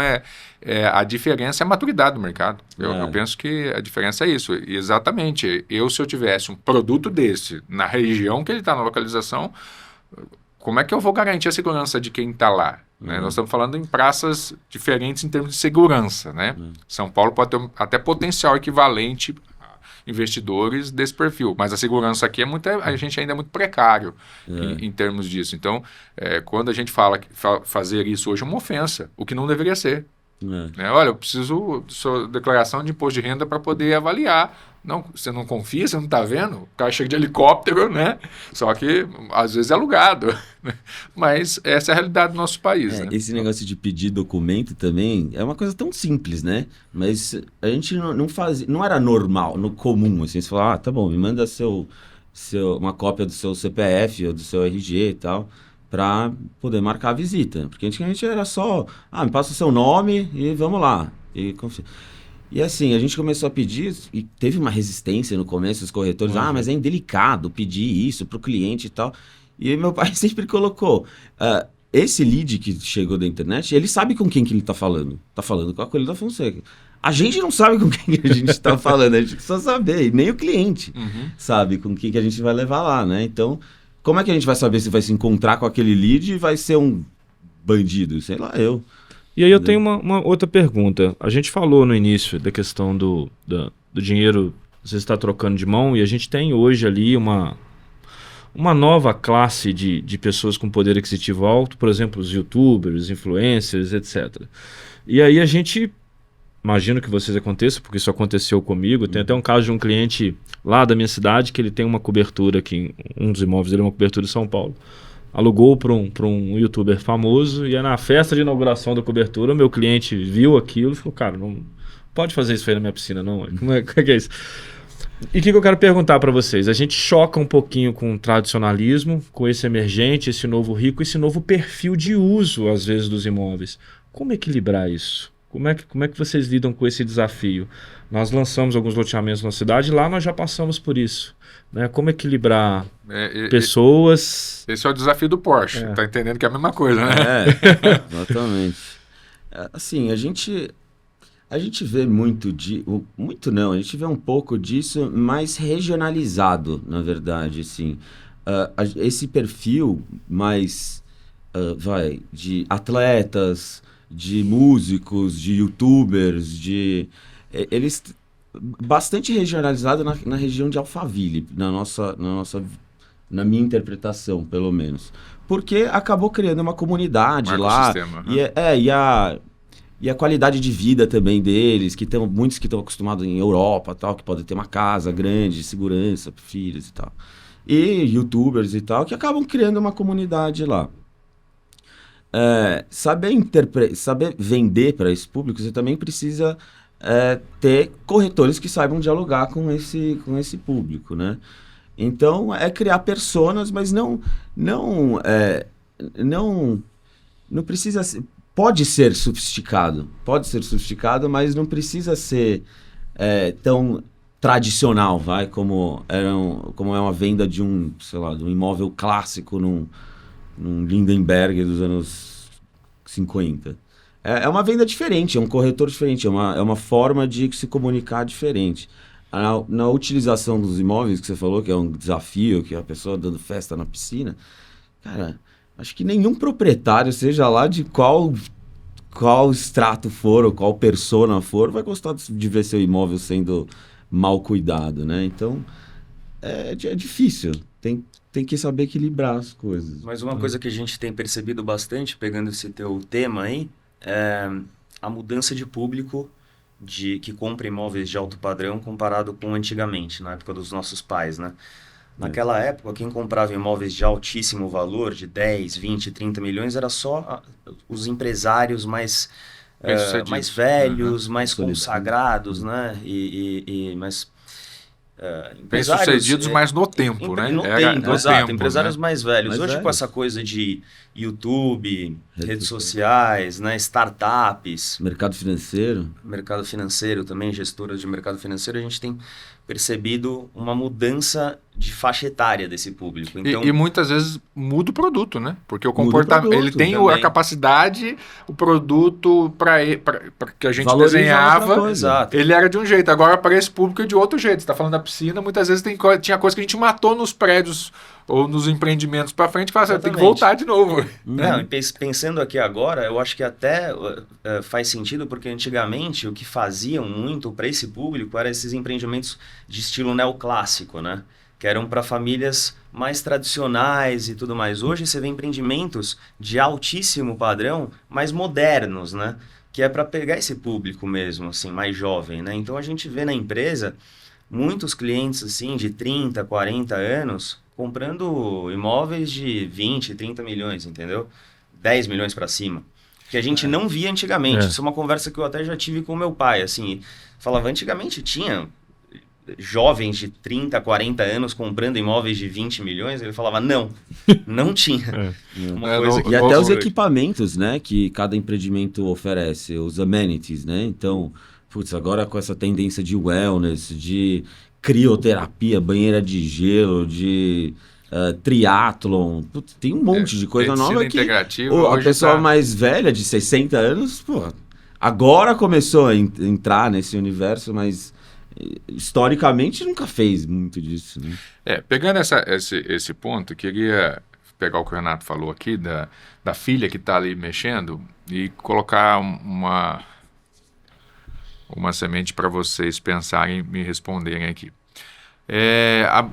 a diferença é a maturidade do mercado. Eu penso que a diferença é isso. E exatamente, se eu tivesse um produto desse na região que ele está, na localização... Como é que eu vou garantir a segurança de quem está lá? Né? Nós estamos falando em praças diferentes em termos de segurança. Né? São Paulo pode ter até potencial equivalente a investidores desse perfil, mas a segurança aqui a gente ainda é muito precário em termos disso. Então, quando a gente fala que fazer isso hoje é uma ofensa, o que não deveria ser. Né? Olha, eu preciso de sua declaração de imposto de renda para poder avaliar, Não, você não confia, você não está vendo? O cara chega de helicóptero, né? Só que às vezes é alugado. Né? Mas essa é a realidade do nosso país. Né? Esse negócio de pedir documento também é uma coisa tão simples, né? Mas a gente não fazia, não era normal, no comum, assim, você fala, tá bom, me manda uma cópia do seu CPF ou do seu RG e tal, para poder marcar a visita. Porque antigamente era só, me passa o seu nome e vamos lá. E assim, a gente começou a pedir e teve uma resistência no começo dos corretores. Mas é indelicado pedir isso para o cliente e tal. E meu pai sempre colocou, esse lead que chegou da internet, ele sabe com quem que ele está falando. Está falando com a Coelho da Fonseca. A gente não sabe com quem a gente está falando, a gente precisa saber. E nem o cliente sabe com quem que a gente vai levar lá, né? Então, como é que a gente vai saber se vai se encontrar com aquele lead e vai ser um bandido? Sei lá, eu. E aí eu tenho uma outra pergunta. A gente falou no início da questão do dinheiro, você está trocando de mão, e a gente tem hoje ali uma nova classe de pessoas com poder aquisitivo alto, por exemplo, os youtubers, influencers, etc. E aí a gente, imagino que vocês aconteçam, porque isso aconteceu comigo, tem até um caso de um cliente lá da minha cidade que ele tem uma cobertura aqui, um dos imóveis dele é uma cobertura em São Paulo. Alugou para um youtuber famoso, e na festa de inauguração da cobertura, o meu cliente viu aquilo e falou, cara, não pode fazer isso aí na minha piscina, não. Como é que é isso? E o que eu quero perguntar para vocês? A gente choca um pouquinho com o tradicionalismo, com esse emergente, esse novo rico, esse novo perfil de uso, às vezes, dos imóveis. Como equilibrar isso? Como é que vocês lidam com esse desafio? Nós lançamos alguns loteamentos na cidade, lá nós já passamos por isso. Né? Como equilibrar pessoas... Esse é o desafio do Porsche, tá entendendo que é a mesma coisa, né? Exatamente. Assim, a gente vê muito não, a gente vê um pouco disso mais regionalizado, na verdade, assim. Esse perfil mais, de atletas, de músicos, de youtubers, eles bastante regionalizado na região de Alphaville, na minha interpretação, pelo menos. Porque acabou criando uma comunidade lá. E a qualidade de vida também deles, muitos que estão acostumados em Europa, tal, que podem ter uma casa grande, segurança, filhos e tal. E youtubers e tal, que acabam criando uma comunidade lá. Saber vender para esse público, você também precisa ter corretores que saibam dialogar com esse público, né? Então, criar personas, mas não precisa ser... Pode ser sofisticado, mas não precisa ser tão tradicional, como é uma venda de um imóvel clássico num Lindenberg dos anos 50. É uma venda diferente, é um corretor diferente, é uma forma de se comunicar diferente. Na utilização dos imóveis que você falou, que é um desafio, que é a pessoa dando festa na piscina, cara... Acho que nenhum proprietário, seja lá de qual extrato for ou qual persona for, vai gostar de ver seu imóvel sendo mal cuidado, né? Então, é difícil. Tem que saber equilibrar as coisas. Mas uma coisa que a gente tem percebido bastante, pegando esse teu tema aí, é a mudança de público que compra imóveis de alto padrão comparado com antigamente, na época dos nossos pais, né? Naquela época, quem comprava imóveis de altíssimo valor, de 10, 20, 30 milhões, era só os empresários mais velhos, mais consagrados, né? Bem-sucedidos, mas no tempo, né? Exato, empresários, né? Mais velhos. Mais hoje, velhos. Com essa coisa de YouTube, redes sociais, né? Startups... Mercado financeiro também, gestoras de mercado financeiro, a gente tem percebido uma mudança de faixa etária desse público. Então, e muitas vezes muda o produto, né? Porque o comportamento, ele tem a capacidade, o produto para que a gente desenhava, ele era de um jeito. Agora, para esse público é de outro jeito. Você está falando da piscina, muitas vezes tinha coisa que a gente matou nos prédios ou nos empreendimentos para frente, que tem que voltar de novo. Não, e pensando aqui agora, eu acho que até faz sentido, porque antigamente o que faziam muito para esse público eram esses empreendimentos de estilo neoclássico, né? Que eram para famílias mais tradicionais e tudo mais. Hoje você vê empreendimentos de altíssimo padrão, mais modernos, né? Que é para pegar esse público mesmo, assim, mais jovem, né? Então a gente vê na empresa muitos clientes assim de 30, 40 anos comprando imóveis de 20, 30 milhões, entendeu? 10 milhões para cima. Que a gente não via antigamente. Isso é uma conversa que eu até já tive com meu pai, assim, falava, antigamente tinha jovens de 30, 40 anos comprando imóveis de 20 milhões, ele falava, não tinha. Uma coisa que E até os hoje. equipamentos, né, que cada empreendimento oferece, os amenities, né? Então, putz, agora com essa tendência de wellness, de crioterapia, banheira de gelo, de triatlon, putz, tem um monte de coisa medicina nova que integrativa, a hoje pessoa tá- mais velha, de 60 anos, pô, agora começou a entrar nesse universo, mas historicamente nunca fez muito disso, né? Pegando esse ponto, eu queria pegar o que o Renato falou aqui, da filha que está ali mexendo, e colocar uma semente para vocês pensarem e me responderem aqui.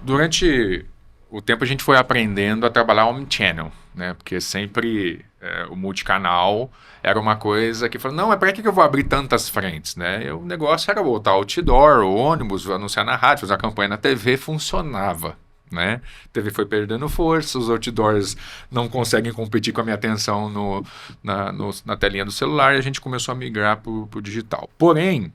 Durante o tempo a gente foi aprendendo a trabalhar omnichannel, né? Porque sempre o multicanal era uma coisa que falou, não, mas para que eu vou abrir tantas frentes, né? O negócio era botar outdoor, o ônibus, anunciar na rádio, fazer a campanha na TV, funcionava, né? A TV foi perdendo força, os outdoors não conseguem competir com a minha atenção na telinha do celular, e a gente começou a migrar para o digital. Porém,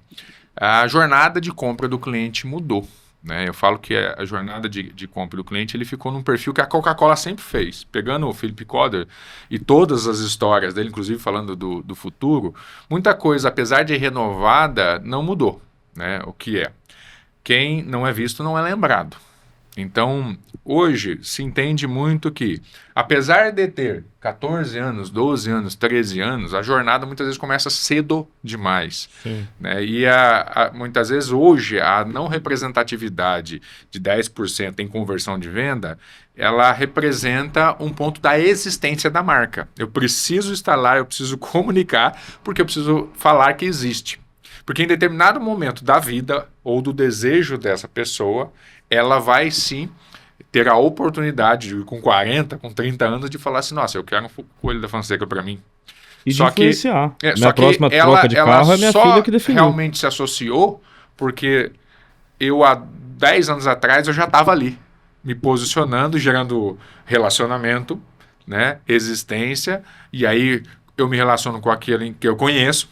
a jornada de compra do cliente mudou. Né? Eu falo que a jornada de compra do cliente ele ficou num perfil que a Coca-Cola sempre fez. Pegando o Philip Kotler e todas as histórias dele, inclusive falando do futuro, muita coisa, apesar de renovada, não mudou. Né? O que é? Quem não é visto não é lembrado. Então, hoje se entende muito que, apesar de ter 14 anos, 12 anos, 13 anos, a jornada muitas vezes começa cedo demais. Né? E muitas vezes hoje a não representatividade de 10% em conversão de venda, ela representa um ponto da existência da marca. Eu preciso estar lá, eu preciso comunicar, porque eu preciso falar que existe. Porque em determinado momento da vida ou do desejo dessa pessoa, ela vai sim ter a oportunidade, com 40, com 30 anos, de falar assim, nossa, eu quero um coelho da Fonseca para mim. E de influenciar. Minha próxima troca de carro é minha filha que definiu. Realmente se associou porque eu, há 10 anos atrás, eu já estava ali, me posicionando, gerando relacionamento, né, existência, e aí eu me relaciono com aquele que eu conheço,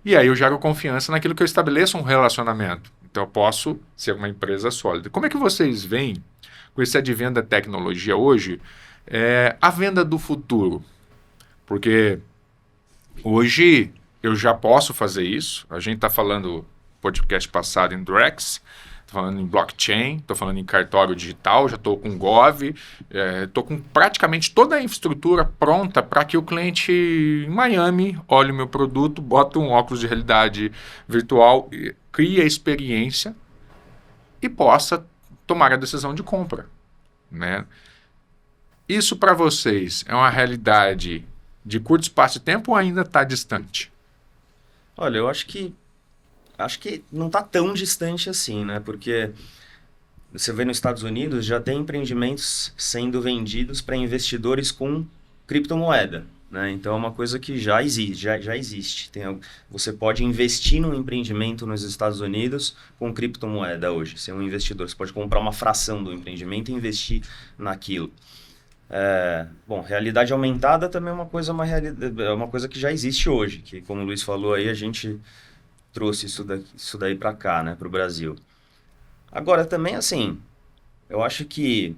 e aí eu gero confiança naquilo que eu estabeleço um relacionamento. Então eu posso ser uma empresa sólida. Como é que vocês veem, com esse advento da tecnologia hoje, a venda do futuro? Porque hoje eu já posso fazer isso. A gente está falando, podcast passado, em Drex, estou falando em blockchain, estou falando em cartório digital, já estou com Gov, estou com praticamente toda a infraestrutura pronta para que o cliente em Miami olhe o meu produto, bota um óculos de realidade virtual, crie a experiência e possa tomar a decisão de compra. Né? Isso para vocês é uma realidade de curto espaço de tempo ou ainda está distante? Olha, eu acho que não está tão distante assim, né? Porque você vê nos Estados Unidos já tem empreendimentos sendo vendidos para investidores com criptomoeda, né? Então é uma coisa que já existe. Você pode investir num empreendimento nos Estados Unidos com criptomoeda hoje. Você é um investidor, você pode comprar uma fração do empreendimento e investir naquilo. Bom, realidade aumentada também é uma coisa que já existe hoje, que como o Luiz falou aí, a gente trouxe isso daí para cá, né, para o Brasil. Agora também, assim, eu acho que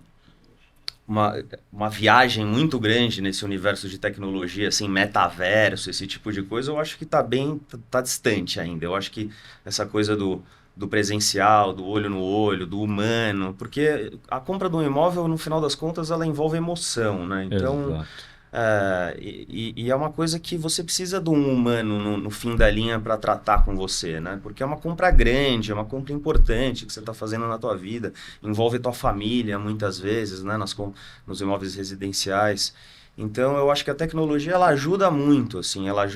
uma viagem muito grande nesse universo de tecnologia, assim, metaverso, esse tipo de coisa, eu acho que tá distante ainda. Eu acho que essa coisa do presencial, do olho no olho, do humano, porque a compra de um imóvel, no final das contas, ela envolve emoção, né? Então, e é uma coisa que você precisa de um humano no fim da linha para tratar com você, né? Porque é uma compra grande, é uma compra importante que você está fazendo na tua vida, envolve tua família muitas vezes, né? Nos imóveis residenciais. Então, eu acho que a tecnologia ela ajuda muito, assim, ela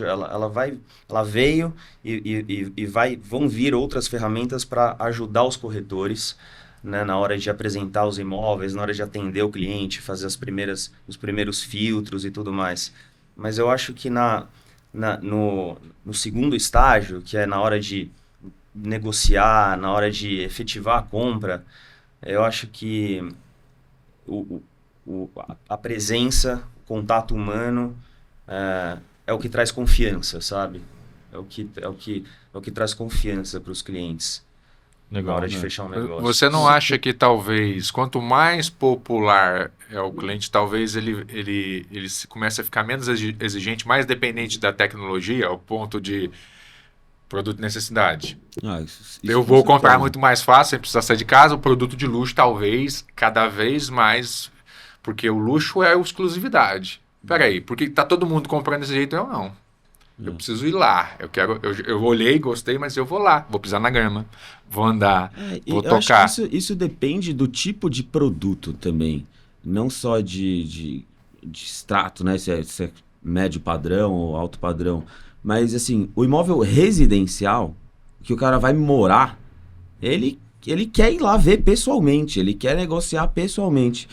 veio e vão vir outras ferramentas para ajudar os corretores, né, na hora de apresentar os imóveis, na hora de atender o cliente, fazer os primeiros filtros e tudo mais. Mas eu acho que no segundo estágio, que é na hora de negociar, na hora de efetivar a compra, eu acho que a presença, contato humano é o que traz confiança, sabe? É o que traz confiança para os clientes. Legal, na hora de né? fechar um negócio. Você não acha que talvez, quanto mais popular é o cliente, talvez ele comece a ficar menos exigente, mais dependente da tecnologia, ao ponto de produto de necessidade? Isso Eu com vou comprar certeza. muito mais fácil, sem precisar sair de casa. O produto de luxo, talvez, cada vez mais, porque o luxo é exclusividade. Peraí, porque tá todo mundo comprando desse jeito, eu não. Eu preciso ir lá. Eu olhei, gostei, mas eu vou lá. Vou pisar na grama. Vou andar. Vou Eu acho tocar. que isso depende do tipo de produto também. Não só de extrato, né? Se é médio padrão ou alto padrão. Mas, assim, o imóvel residencial, que o cara vai morar, ele quer ir lá ver pessoalmente. Ele quer negociar pessoalmente.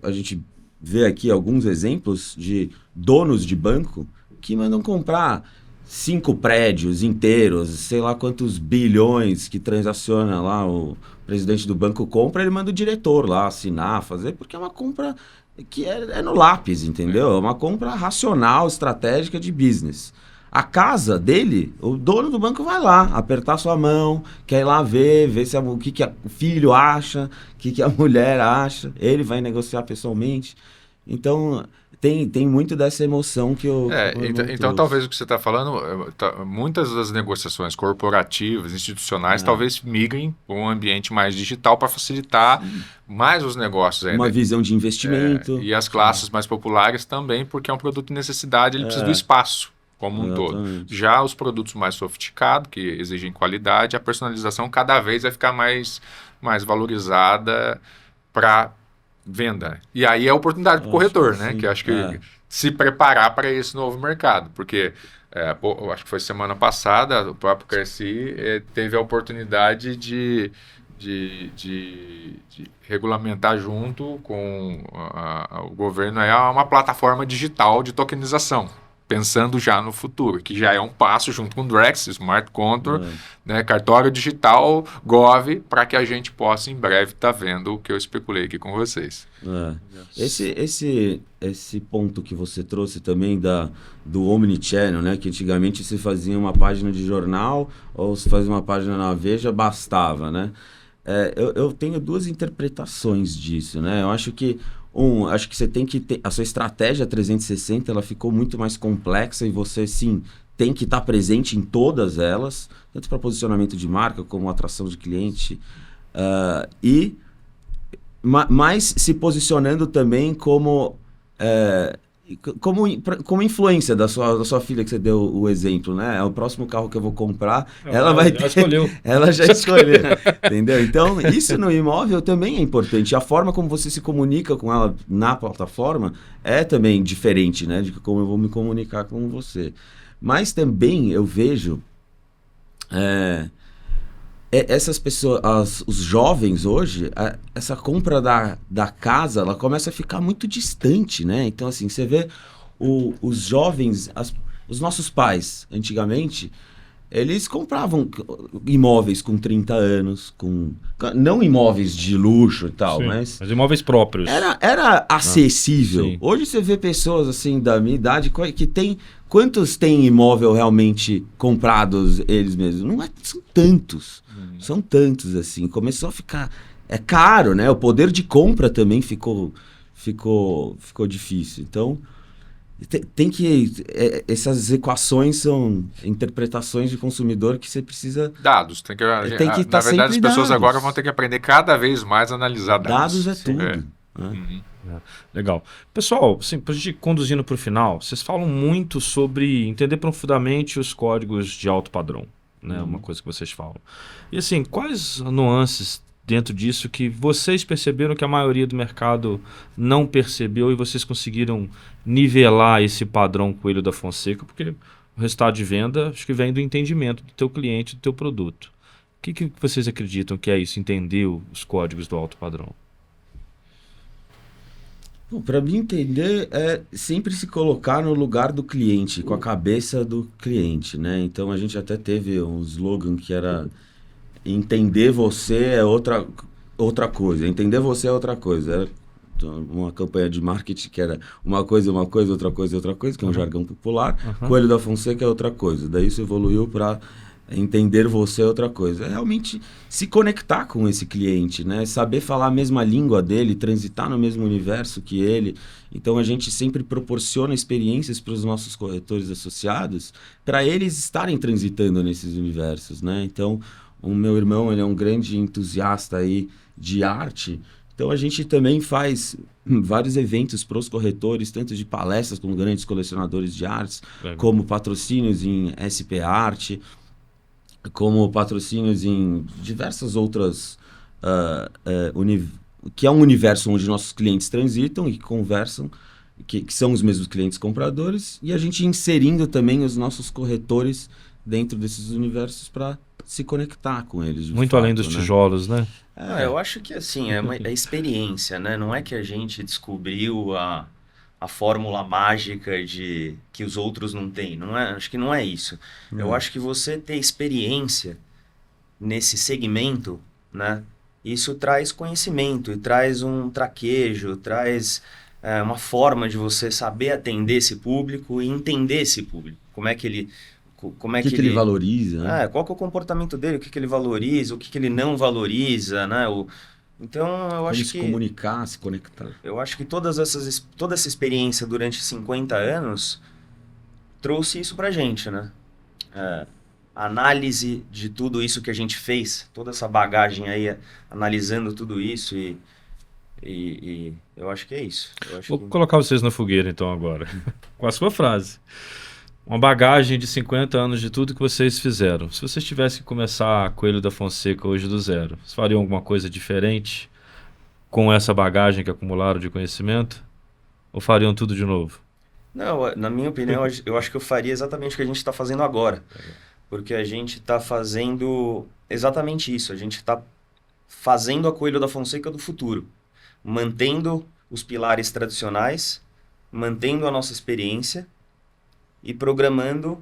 A gente vê aqui alguns exemplos de donos de banco que mandam comprar 5 prédios inteiros, sei lá quantos bilhões que transaciona lá, o presidente do banco compra, ele manda o diretor lá assinar, fazer, porque é uma compra que é no lápis, entendeu? É uma compra racional, estratégica de business. A casa dele, o dono do banco vai lá, apertar sua mão, quer ir lá ver se o que o filho acha, o que a mulher acha, ele vai negociar pessoalmente. Então, tem muito dessa emoção que eu... Então talvez o que você está falando, muitas das negociações corporativas, institucionais, talvez migrem para um ambiente mais digital para facilitar mais os negócios ainda. Uma visão de investimento. E as classes mais populares também, porque é um produto de necessidade, ele precisa do espaço como um todo. Já os produtos mais sofisticados, que exigem qualidade, a personalização cada vez vai ficar mais valorizada para venda. E aí é a oportunidade para o corretor, né? Sim. Que acho que se preparar para esse novo mercado. Porque, eu acho que foi semana passada, o próprio Carci teve a oportunidade de regulamentar junto com o governo uma plataforma digital de tokenização, pensando já no futuro, que já é um passo junto com o Drex, Smart Contour, né, cartório digital, Gov, para que a gente possa em breve estar vendo o que eu especulei aqui com vocês. Esse ponto que você trouxe também do Omnichannel, né, que antigamente se fazia uma página de jornal ou se fazia uma página na Veja, bastava, né? Eu tenho duas interpretações disso, né? Eu acho que acho que você tem que ter... A sua estratégia 360, ela ficou muito mais complexa e você, sim, tem que estar presente em todas elas, tanto para posicionamento de marca como atração de cliente, mas se posicionando também como influência da sua filha, que você deu o exemplo, né? É o próximo carro que eu vou comprar, ela vai ter... escolheu. Ela já escolheu, entendeu? Então, isso no imóvel também é importante. A forma como você se comunica com ela na plataforma é também diferente, né? De como eu vou me comunicar com você. Mas também eu vejo essas pessoas, os jovens hoje, essa compra da casa, ela começa a ficar muito distante, né? Então, assim, você vê os jovens, os nossos pais, antigamente, eles compravam imóveis com 30 anos, não imóveis de luxo e tal, Sim, mas imóveis próprios. Era acessível. Sim. Hoje você vê pessoas assim da minha idade que tem... Quantos tem imóvel realmente comprados eles mesmos? Não são tantos. São tantos, assim. Começou a ficar... É caro, né? O poder de compra também ficou difícil. Então, tem que... essas equações são interpretações de consumidor que você precisa... Dados. Tem que na estar verdade, sempre as pessoas dados. agora vão ter que aprender cada vez mais a analisar dados. Dados é tudo. Legal. Pessoal, assim, para a gente ir conduzindo para o final, vocês falam muito sobre entender profundamente os códigos de alto padrão, né? Uma coisa que vocês falam. E assim, quais nuances dentro disso que vocês perceberam que a maioria do mercado não percebeu e vocês conseguiram nivelar esse padrão Coelho da Fonseca? Porque o resultado de venda acho que vem do entendimento do teu cliente, do teu produto. O que vocês acreditam que é isso, entender os códigos do alto padrão? Para mim entender é sempre se colocar no lugar do cliente, com a cabeça do cliente, né? Então a gente até teve um slogan que era entender você é outra coisa, entender você é outra coisa. Era uma campanha de marketing que era uma coisa, outra coisa, que é um jargão popular. Coelho da Fonseca é outra coisa. Daí isso evoluiu para entender você é outra coisa. É realmente se conectar com esse cliente, né? Saber falar a mesma língua dele, transitar no mesmo universo que ele. Então a gente sempre proporciona experiências para os nossos corretores associados, para eles estarem transitando nesses universos, né? Então o meu irmão, ele é um grande entusiasta aí de arte. Então a gente também faz vários eventos para os corretores, tanto de palestras com grandes colecionadores de artes, como patrocínios em SP Arte, como patrocínios em diversas outras... que é um universo onde nossos clientes transitam e conversam, que são os mesmos clientes compradores, e a gente inserindo também os nossos corretores dentro desses universos para se conectar com eles. Muito fato, além dos né? tijolos, né? Eu acho que assim, é experiência, né? Não é que a gente descobriu a fórmula mágica de que os outros não têm. Não é, acho que não é isso. Eu acho que você ter experiência nesse segmento, né? Isso traz conhecimento e traz um traquejo, traz uma forma de você saber atender esse público e entender esse público. Como é que ele... Como é que ele valoriza, né? qual que é o comportamento dele, o que ele valoriza, o que ele não valoriza, né? Então, eu acho que... se comunicar, se conectar. Eu acho que toda essa experiência durante 50 anos trouxe isso pra gente, né? A análise de tudo isso que a gente fez, toda essa bagagem aí, analisando tudo isso e eu acho que é isso. Vou colocar vocês na fogueira, então, agora. Com a sua frase. Uma bagagem de 50 anos de tudo que vocês fizeram. Se vocês tivessem que começar Coelho da Fonseca hoje do zero, vocês fariam alguma coisa diferente com essa bagagem que acumularam de conhecimento? Ou fariam tudo de novo? Não, na minha opinião, eu acho que eu faria exatamente o que a gente está fazendo agora. Porque a gente está fazendo exatamente isso. A gente está fazendo a Coelho da Fonseca do futuro. Mantendo os pilares tradicionais, mantendo a nossa experiência e programando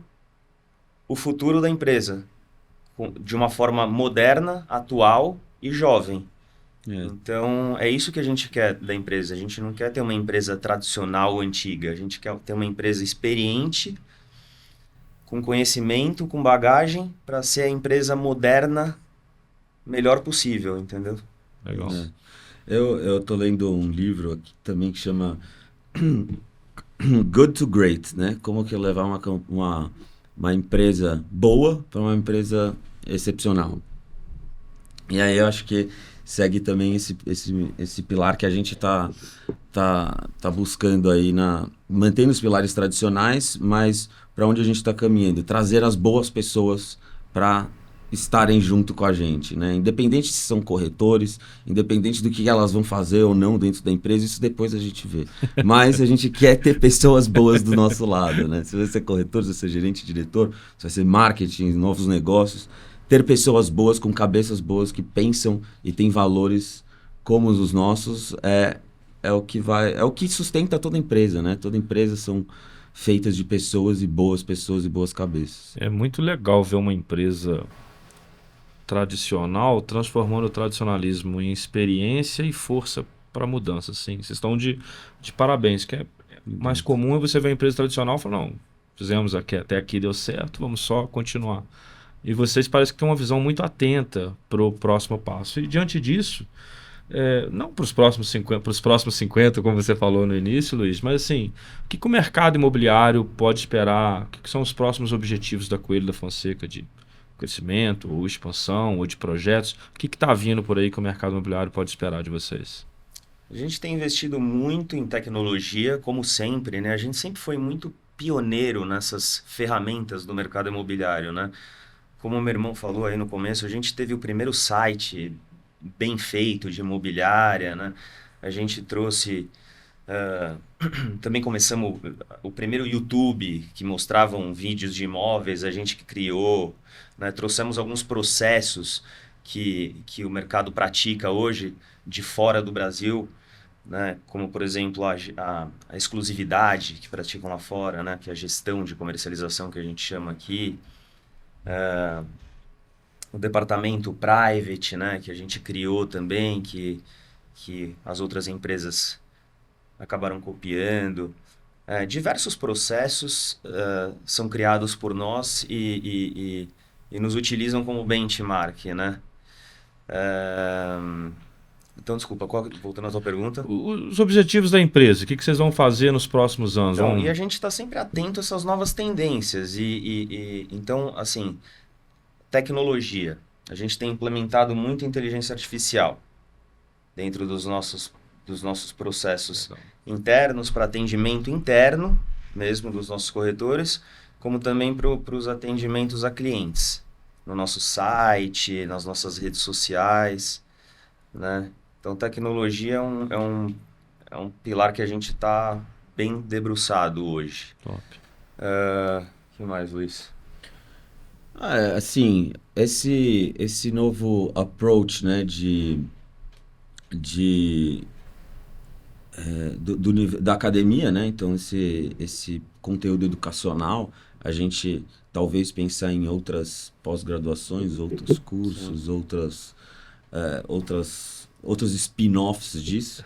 o futuro da empresa de uma forma moderna, atual e jovem. Então, é isso que a gente quer da empresa. A gente não quer ter uma empresa tradicional ou antiga. A gente quer ter uma empresa experiente, com conhecimento, com bagagem, para ser a empresa moderna melhor possível, entendeu? Legal. Eu tô lendo um livro aqui também que chama... Good to Great, né? Como que levar uma empresa boa para uma empresa excepcional. E aí eu acho que segue também esse pilar que a gente tá buscando aí, mantendo os pilares tradicionais, mas para onde a gente está caminhando, trazer as boas pessoas para estarem junto com a gente, né? Independente se são corretores, independente do que elas vão fazer ou não dentro da empresa, isso depois a gente vê. Mas a gente quer ter pessoas boas do nosso lado, né? Se você ser corretor, se você ser gerente, diretor, se você ser marketing, novos negócios, ter pessoas boas, com cabeças boas, que pensam e têm valores como os nossos, é o que sustenta toda empresa, né? Toda empresa são feitas de pessoas e boas cabeças. É muito legal ver uma empresa tradicional transformando o tradicionalismo em experiência e força para mudança, assim. Vocês estão de parabéns, que é mais comum é você ver a empresa tradicional e falar, não, fizemos até aqui, deu certo, vamos só continuar. E vocês parecem que têm uma visão muito atenta para o próximo passo. E diante disso, não para os próximos 50, como você falou no início, Luiz, mas assim, o que o mercado imobiliário pode esperar? O que são os próximos objetivos da Coelho da Fonseca de crescimento, ou expansão, ou de projetos? O que está vindo por aí que o mercado imobiliário pode esperar de vocês? A gente tem investido muito em tecnologia, como sempre, né? A gente sempre foi muito pioneiro nessas ferramentas do mercado imobiliário, né? Como o meu irmão falou aí no começo, a gente teve o primeiro site bem feito de imobiliária, né? A gente trouxe... também começamos o primeiro YouTube, que mostravam vídeos de imóveis, a gente que criou, né? Trouxemos alguns processos que o mercado pratica hoje, de fora do Brasil, né? Como, por exemplo, a exclusividade que praticam lá fora, né? Que é a gestão de comercialização que a gente chama aqui. O departamento private, né? Que a gente criou também, que as outras empresas acabaram copiando. Diversos processos são criados por nós e nos utilizam como benchmark, né? Então, desculpa, voltando à tua pergunta. Os objetivos da empresa, o que vocês vão fazer nos próximos anos? Então, e a gente está sempre atento a essas novas tendências. Então, assim, tecnologia. A gente tem implementado muito inteligência artificial dentro dos nossos processos internos, para atendimento interno, mesmo dos nossos corretores, como também para os atendimentos a clientes, no nosso site, nas nossas redes sociais, né? Então, tecnologia é um pilar que a gente está bem debruçado hoje. Top. O que mais, Luiz? Assim, esse novo approach, né, da academia, né? Então, esse conteúdo educacional, a gente talvez pensar em outras pós-graduações, outros cursos, outros spin-offs disso.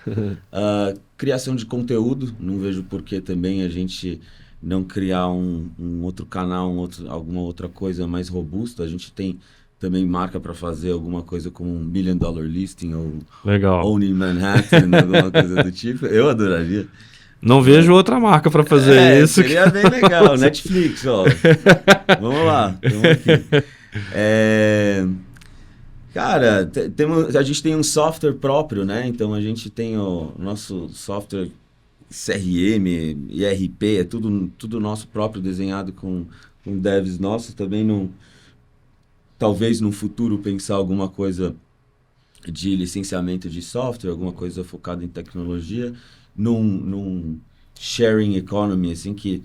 Criação de conteúdo, não vejo por que também a gente não criar um outro canal, alguma outra coisa mais robusta. A gente tem também marca para fazer alguma coisa como um $1 billion listing ou Legal. Only Manhattan, alguma coisa do tipo. Eu adoraria. Não vejo outra marca para fazer isso. Seria bem legal. Netflix, ó. Vamos lá. Vamos aqui. Cara, a gente tem um software próprio, né? Então a gente tem o nosso software CRM, ERP, é tudo nosso próprio, desenhado com devs nossos. Também talvez no futuro pensar alguma coisa de licenciamento de software, alguma coisa focada em tecnologia, num sharing economy, assim, que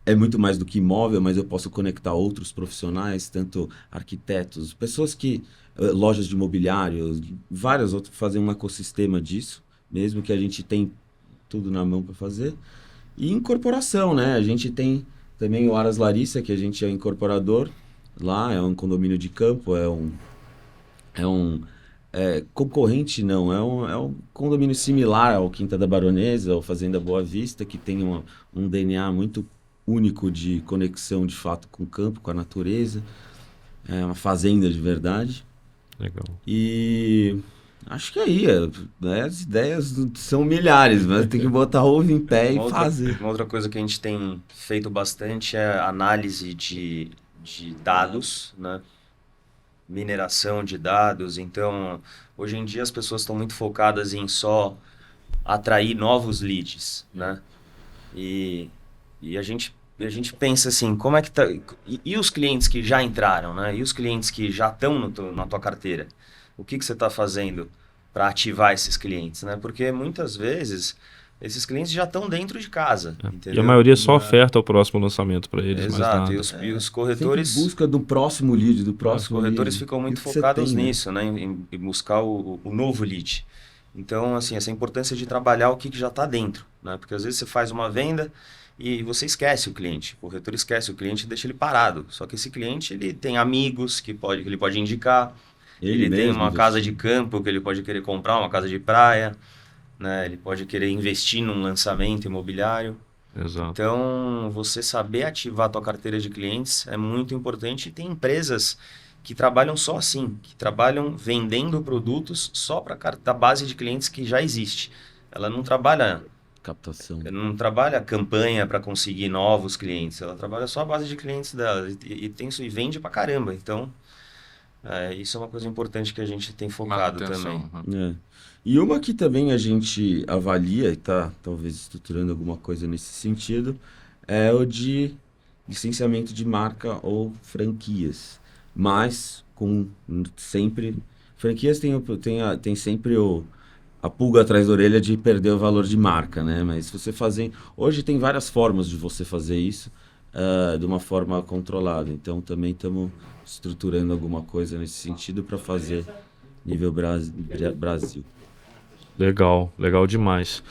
é muito mais do que imóvel, mas eu posso conectar outros profissionais, tanto arquitetos, pessoas lojas de imobiliário, várias outras, fazer um ecossistema disso, mesmo que a gente tem tudo na mão para fazer. E incorporação, né? A gente tem também o Aras Larissa, que a gente é incorporador lá, é um condomínio de campo, concorrente não, é um condomínio similar ao Quinta da Baronesa, ou Fazenda Boa Vista, que tem um DNA muito único de conexão de fato com o campo, com a natureza. É uma fazenda de verdade. Legal. E acho que aí, as ideias são milhares, mas tem que botar ovo em pé e fazer. Uma outra coisa que a gente tem feito bastante é análise de dados, né? Mineração de dados. Então, hoje em dia as pessoas estão muito focadas em só atrair novos leads, né? E a gente pensa assim, como é que tá... E os clientes que já entraram, né? E os clientes que já estão na tua carteira? O que você está fazendo para ativar esses clientes, né? Porque muitas vezes esses clientes já estão dentro de casa, entendeu? E a maioria só oferta o próximo lançamento para eles. Exato, e os corretores... Sempre busca do próximo lead, do próximo Os corretores lead. ficam muito focados nisso, né? Em buscar o novo lead. Então, assim, essa importância de trabalhar o que já está dentro, né? Porque às vezes você faz uma venda e você esquece o cliente. O corretor esquece o cliente e deixa ele parado. Só que esse cliente, ele tem amigos que ele pode indicar. Ele tem uma casa de campo que ele pode querer comprar, uma casa de praia, né? Ele pode querer investir num lançamento imobiliário. Exato. Então, você saber ativar a tua carteira de clientes é muito importante. E tem empresas que trabalham só assim, que trabalham vendendo produtos só para a base de clientes que já existe. Ela não trabalha captação, não trabalha campanha para conseguir novos clientes. Ela trabalha só a base de clientes dela e vende pra caramba. Então, isso é uma coisa importante que a gente tem focado também. E uma que também a gente avalia e está talvez estruturando alguma coisa nesse sentido é o de licenciamento de marca ou franquias. Mas com sempre... Franquias tem sempre a pulga atrás da orelha de perder o valor de marca, né? Mas se você fazer... Hoje tem várias formas de você fazer isso de uma forma controlada. Então também estamos estruturando alguma coisa nesse sentido para fazer nível Brasil. Legal, legal demais.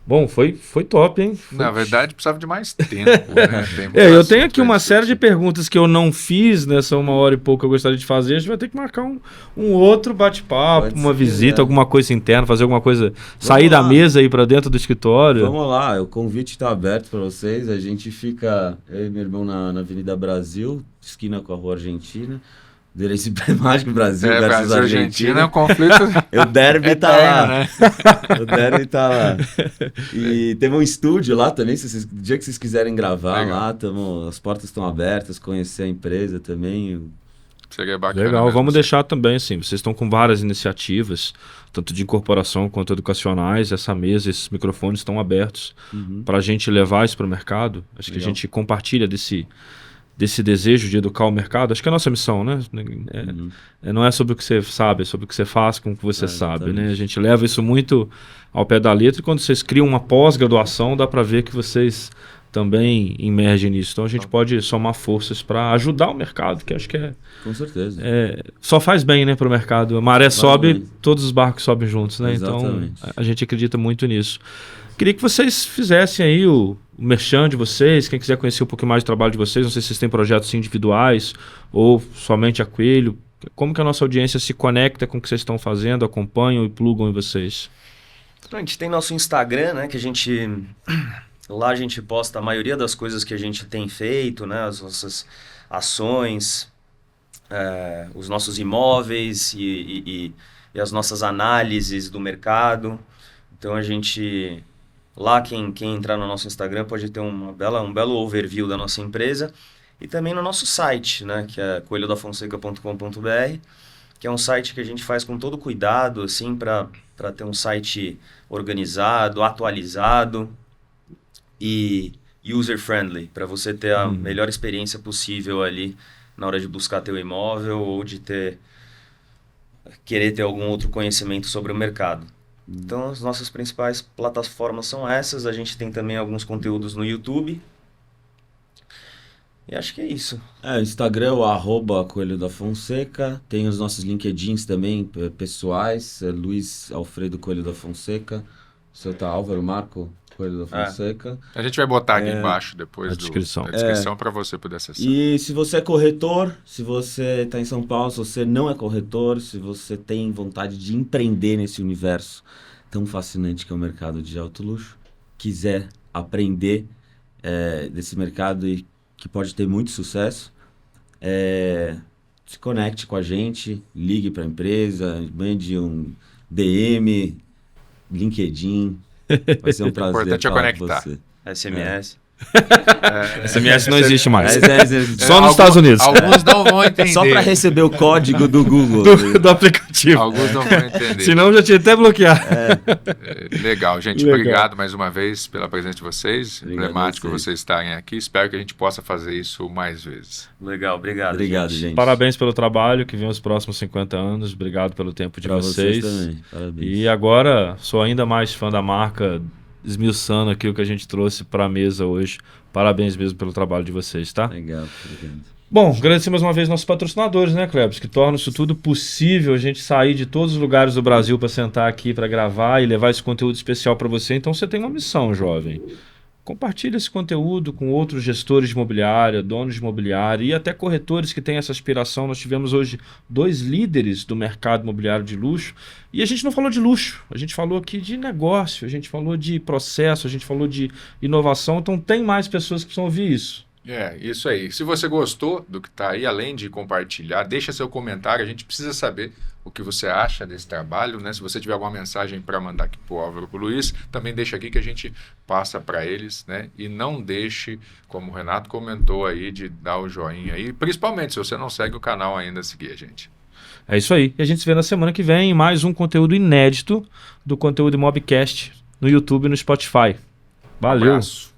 Bom, foi top, hein? Na verdade, precisava de mais tempo, né? Eu tenho aqui uma série de perguntas que eu não fiz nessa 1 hora e pouco que eu gostaria de fazer. A gente vai ter que marcar um outro bate-papo, uma visita, alguma coisa interna, fazer alguma coisa, sair da mesa e ir para dentro do escritório. Vamos lá, o convite está aberto para vocês. A gente fica, eu e meu irmão, na Avenida Brasil, esquina com a Rua Argentina. Endereço emblemático, Brasil versus Argentina. É um conflito. O derby tá lá. Né? O derby tá lá. E teve um estúdio lá também, o dia que vocês quiserem gravar lá, as portas estão abertas, conhecer a empresa também. Seria bacana. Legal, vamos deixar também assim, vocês estão com várias iniciativas, tanto de incorporação quanto educacionais, essa mesa, esses microfones estão abertos para a gente levar isso para o mercado. Acho que a gente compartilha desse desejo de educar o mercado. Acho que é a nossa missão, né? Não é sobre o que você sabe, é sobre o que você faz com o que você sabe, né? A gente leva isso muito ao pé da letra e quando vocês criam uma pós-graduação, dá para ver que vocês também emergem nisso. Então a gente pode somar forças para ajudar o mercado, que acho que com certeza. Só faz bem, né, para o mercado. A maré sobe, todos os barcos sobem juntos, né? Exatamente. Então a gente acredita muito nisso. Queria que vocês fizessem aí o merchan de vocês, quem quiser conhecer um pouco mais do trabalho de vocês, não sei se vocês têm projetos individuais ou somente a Coelho. Como que a nossa audiência se conecta com o que vocês estão fazendo, acompanham e plugam em vocês? A gente tem nosso Instagram, né, que lá a gente posta a maioria das coisas que a gente tem feito, né, as nossas ações, os nossos imóveis e as nossas análises do mercado. Então a gente... Lá, quem entrar no nosso Instagram pode ter um belo overview da nossa empresa. E também no nosso site, né, que é coelhodafonseca.com.br, que é um site que a gente faz com todo cuidado, assim, para ter um site organizado, atualizado e user-friendly, para você ter a melhor experiência possível ali na hora de buscar teu imóvel ou de querer ter algum outro conhecimento sobre o mercado. Então, as nossas principais plataformas são essas. A gente tem também alguns conteúdos no YouTube. E acho que é isso. O Instagram é o @Coelho da Fonseca. Tem os nossos LinkedIns também, pessoais. Luiz Alfredo Coelho da Fonseca. O seu tá Álvaro Marco Coelho da Fonseca. A gente vai botar aqui embaixo depois a descrição para você poder acessar. E se você é corretor, se você está em São Paulo, se você não é corretor, se você tem vontade de empreender nesse universo tão fascinante que é o mercado de alto luxo, quiser aprender desse mercado e que pode ter muito sucesso, se conecte com a gente, ligue para a empresa, mande um DM, LinkedIn. Vai ser um prazer. O importante é conectar. Com você. SMS. SMS não existe mais. Só nos Estados Unidos. Alguns não vão entender. Só para receber o código do Google. do aplicativo. Alguns não vão entender. Senão já tinha até bloqueado. Legal, gente. Legal. Obrigado mais uma vez pela presença de vocês. Emblemático vocês estarem aqui. Espero que a gente possa fazer isso mais vezes. Legal, obrigado. Obrigado, gente. Parabéns pelo trabalho, que vem os próximos 50 anos. Obrigado pelo tempo de vocês. Também. Parabéns. E agora sou ainda mais fã da marca, esmiuçando aqui o que a gente trouxe para a mesa hoje. Parabéns mesmo pelo trabalho de vocês, tá? Legal, obrigado. Bom, agradecer mais uma vez nossos patrocinadores, né, Klebs? Que tornam isso tudo possível, a gente sair de todos os lugares do Brasil para sentar aqui, para gravar e levar esse conteúdo especial para você. Então você tem uma missão, jovem. Compartilhe esse conteúdo com outros gestores de imobiliária, donos de imobiliária e até corretores que têm essa aspiração. Nós tivemos hoje 2 líderes do mercado imobiliário de luxo e a gente não falou de luxo, a gente falou aqui de negócio, a gente falou de processo, a gente falou de inovação, então tem mais pessoas que precisam ouvir isso. Isso aí. Se você gostou do que está aí, além de compartilhar, deixa seu comentário, a gente precisa saber o que você acha desse trabalho, né? Se você tiver alguma mensagem para mandar aqui para o Álvaro, para o Luiz, também deixa aqui que a gente passa para eles, né? E não deixe, como o Renato comentou aí, de dar o joinha aí, principalmente se você não segue o canal ainda, seguir a gente. É isso aí. E a gente se vê na semana que vem em mais um conteúdo inédito do Conteúdo Imobcast no YouTube e no Spotify. Valeu! Um abraço.